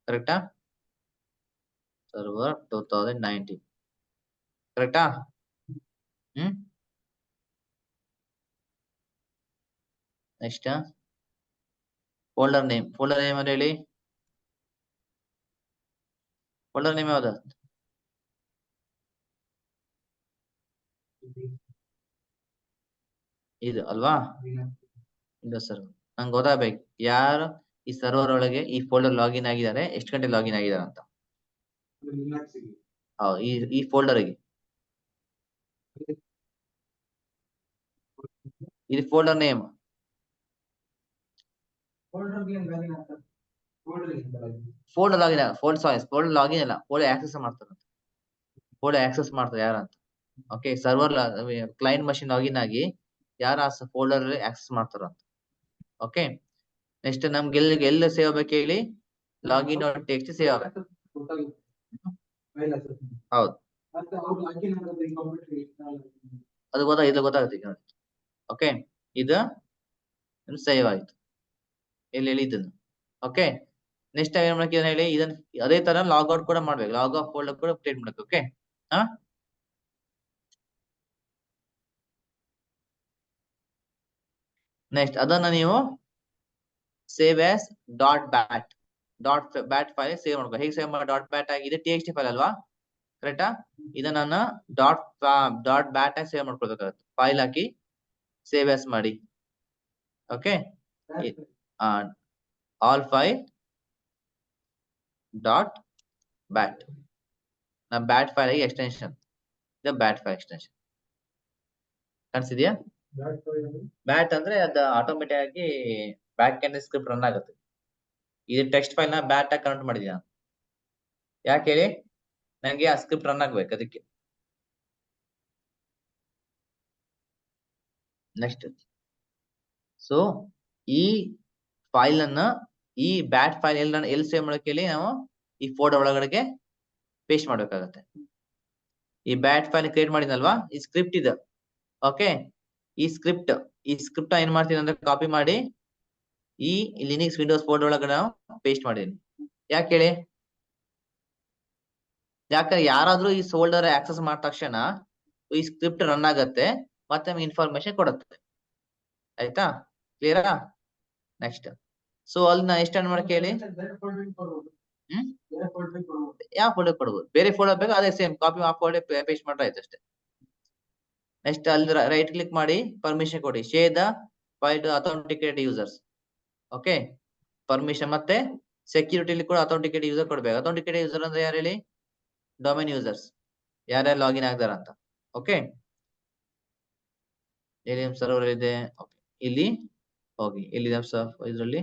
ಕರೆಕ್ಟಾ ಸರ್ವರ್ 2019 ಕರೆಕ್ಟಾ ನೆಕ್ಸ್ಟ್ ಫೋಲ್ಡರ್ ನೇಮ್ ಅಂತ ಹೇಳಿ ಫೋಲ್ಡರ್ ನೇಮ್ ಯಾವ್ದು ಇದು ಅಲ್ವಾ ಇದು ಸರ್ ನಂಗೆ ಗೊತ್ತಾಗಬೇಕು ಯಾರು ಈ ಸರ್ವರ್ ಒಳಗೆ ಈ ಫೋಲ್ಡರ್ ಲಾಗಿನ್ ಆಗಿದ್ದಾರೆ ಎಷ್ಟು ಗಂಟೆ ಲಾಗಿನ್ ಆಗಿದ್ದಾರೆ ಅಂತ ಹೌದು ಈ ಫೋಲ್ಡರ್ಗೆ ಇದು folder name folder login folder login ಇಲ್ಲ ಫೋಲ್ಡರ್ ಆಕ್ಸೆಸ್ ಮಾಡ್ತಾರೆ ಫೋಲ್ಡರ್ ಆಕ್ಸೆಸ್ ಮಾಡ್ತಾರೆ ಯಾರಂತ okay server client machine login ಆಗಿ ಯಾರು ಆ ಫೋಲ್ಡರ್ ಆಕ್ಸೆಸ್ ಮಾಡ್ತಾರಂತ ಓಕೆ ನೆಕ್ಸ್ಟ್ ನಮ್ಗೆ ಎಲ್ಲಿ ಸೇವ್ ಆಗ್ಬೇಕು ಹೇಳಿ ಲಾಗಿನ್ ಟೆಕ್ಸ್ಟ್ ಸೇವ್ ಆಗ್ಬೇಕು ಹೌದು ಅದು ಗೊತ್ತಾಗುತ್ತೆ ಈಗ ಓಕೆ ಇದು ಸೇವ್ ಆಯ್ತು ಎಲ್ಲಿ ಹೇಳಿ ಇದನ್ನು ಓಕೆ ನೆಕ್ಸ್ಟ್ ಏನ್ ಮಾಡಕ್ಕೆ ಹೇಳಿ ಇದನ್ನ ಅದೇ ತರ ಲಾಗ್ ಔಟ್ ಕೂಡ ಮಾಡ್ಬೇಕು ಲಾಗ್ ಆಫ್ ಫೋಲ್ಡರ್ ಕೂಡ ಕ್ರಿಯೇಟ್ ಮಾಡ್ಬೇಕು ಓಕೆ ಹಾ ನೆಕ್ಸ್ಟ್ ಅದನ್ನ ನೀವು save as .bat file save ಮಾಡ್ಬೇಕು ಹೇಗೆ ಸೇವ್ ಮಾಡಿ .bat ಆಗಿದೆ TXT ಫೈಲ್ ಅಲ್ವಾ ಕರೆಕ್ಟಾ ಇದನ್ನ ನಾನು .bat ಆಗಿ ಸೇವ್ ಮಾಡ್ಕೊಳ್ಬೇಕಾಗುತ್ತೆ ಫೈಲ್ ಹಾಕಿ ಸೇವ್ ಆಸ್ ಮಾಡಿ ಓಕೆ ಆಲ್ ಫೈಲ್ .bat ನಾ ಬ್ಯಾಟ್ ಫೈಲ್ ಆಗಿ ಎಕ್ಸ್ಟೆನ್ಷನ್ ಇದು ಬ್ಯಾಟ್ ಫೈಲ್ ಎಕ್ಸ್ಟೆನ್ಷನ್ ಕಾಣಿಸಿದ್ಯಾ ಬ್ಯಾಟ್ ಅಂದ್ರೆ ಅದು ಆಟೋಮೆಟಿಕ್ ಆಗಿ ಬ್ಯಾಕ್ ಎಂಡ್ ಸ್ಕ್ರಿಪ್ಟ್ ರನ್ ಆಗುತ್ತೆ ಇದು ಟೆಕ್ಸ್ಟ್ ಫೈಲ್ ನ ಬ್ಯಾಟ್ ಆಗಿ ಕನ್ವರ್ಟ್ ಮಾಡಿದೀನಿ ಯಾಕೆ ಹೇಳಿ ನಂಗೆ ಆ ಸ್ಕ್ರಿಪ್ಟ್ ರನ್ ಆಗ್ಬೇಕು ಅದಕ್ಕೆ ನೆಕ್ಸ್ಟ್ ಸೊ ಈ ಫೈಲ್ ಅನ್ನ ಈ ಬ್ಯಾಟ್ ಫೈಲ್ ಎಲ್ಲಿ ಸೇವ್ ಮಾಡಕ್ಕೆ ಹೇಳಿ ನಾವು ಈ ಫೋಲ್ಡರ್ ಒಳಗಡೆಗೆ ಪೇಸ್ಟ್ ಮಾಡ್ಬೇಕಾಗತ್ತೆ ಈ ಬ್ಯಾಟ್ ಫೈಲ್ ಕ್ರಿಯೇಟ್ ಮಾಡಿದ್ನಲ್ವಾ ಈ ಸ್ಕ್ರಿಪ್ಟ್ ಇದೆ ಓಕೆ ಈ ಸ್ಕ್ರಿಪ್ಟ್ ಏನ್ ಮಾಡ್ತೀನಿ ಅಂದ್ರೆ ಕಾಪಿ ಮಾಡಿ ಈ ಲಿನಕ್ಸ್ ವಿಂಡೋಸ್ ಫೋಲ್ಡರ್ ಒಳಗಡೆ ನಾವು ಪೇಸ್ಟ್ ಮಾಡಿದೀನಿ ಯಾಕೆ ಹೇಳಿ ಯಾಕಂದ್ರೆ ಯಾರಾದ್ರೂ ಈ ಫೋಲ್ಡರ್ ಆಕ್ಸೆಸ್ ಮಾಡಿದ ತಕ್ಷಣ ಈ ಸ್ಕ್ರಿಪ್ಟ್ ರನ್ ಆಗತ್ತೆ ಮತ್ತೆ ನಮ್ಗೆ ಇನ್ಫಾರ್ಮೇಶನ್ ಕೊಡುತ್ತೆ ಆಯ್ತಾ ಕ್ಲಿಯರಾ ನೆಕ್ಸ್ಟ್ ಸೊ ಅಲ್ಲಿ ನಾ ಎಷ್ಟು ಅನ್ ಮಾಡಕ್ಕೆ ಹೇಳಿ ಯಾವ ಫೋಲ್ಡರ್ ಕೊಡ್ಬೋದು ಬೇರೆ ಫೋಲ್ಡರ್ ಬೇಕು ಅದೇ ಸೇಮ್ ಕಾಪಿ ಆ ಫೋಲ್ಡರ್ ಪೇಸ್ಟ್ ಮಾಡ್ರೆ ಆಯ್ತು ಅಷ್ಟೇ ನೆಕ್ಸ್ಟ್ ಅಲ್ಲಿ ರೈಟ್ ಕ್ಲಿಕ್ ಮಾಡಿ ಪರ್ಮಿಷನ್ ಕೊಡಿ share the file to authenticate users okay permission ಮತ್ತೆ ಸೆಕ್ಯೂರಿಟಿಲಿ ಕೂಡ ಅಥೆಂಟಿಕೇಟ್ ಯೂಸರ್ ಕೊಡ್ಬೇಕು ಅಥೆಂಟಿಕೇಟ್ ಯೂಸರ್ ಅಂದ್ರೆ ಯಾರು ಹೇಳಿ ಡೊಮೇನ್ ಯೂಸರ್ಸ್ ಯಾರ್ಯಾರು ಲಾಗಿನ್ ಆಗ್ತಾರ ಅಂತ ಓಕೆ ಇಲ್ಲಿ ಸರ್ವರ್ ಇದೆ ಇಲ್ಲಿ ಹೋಗಿ ಇಲ್ಲಿ ಇದರಲ್ಲಿ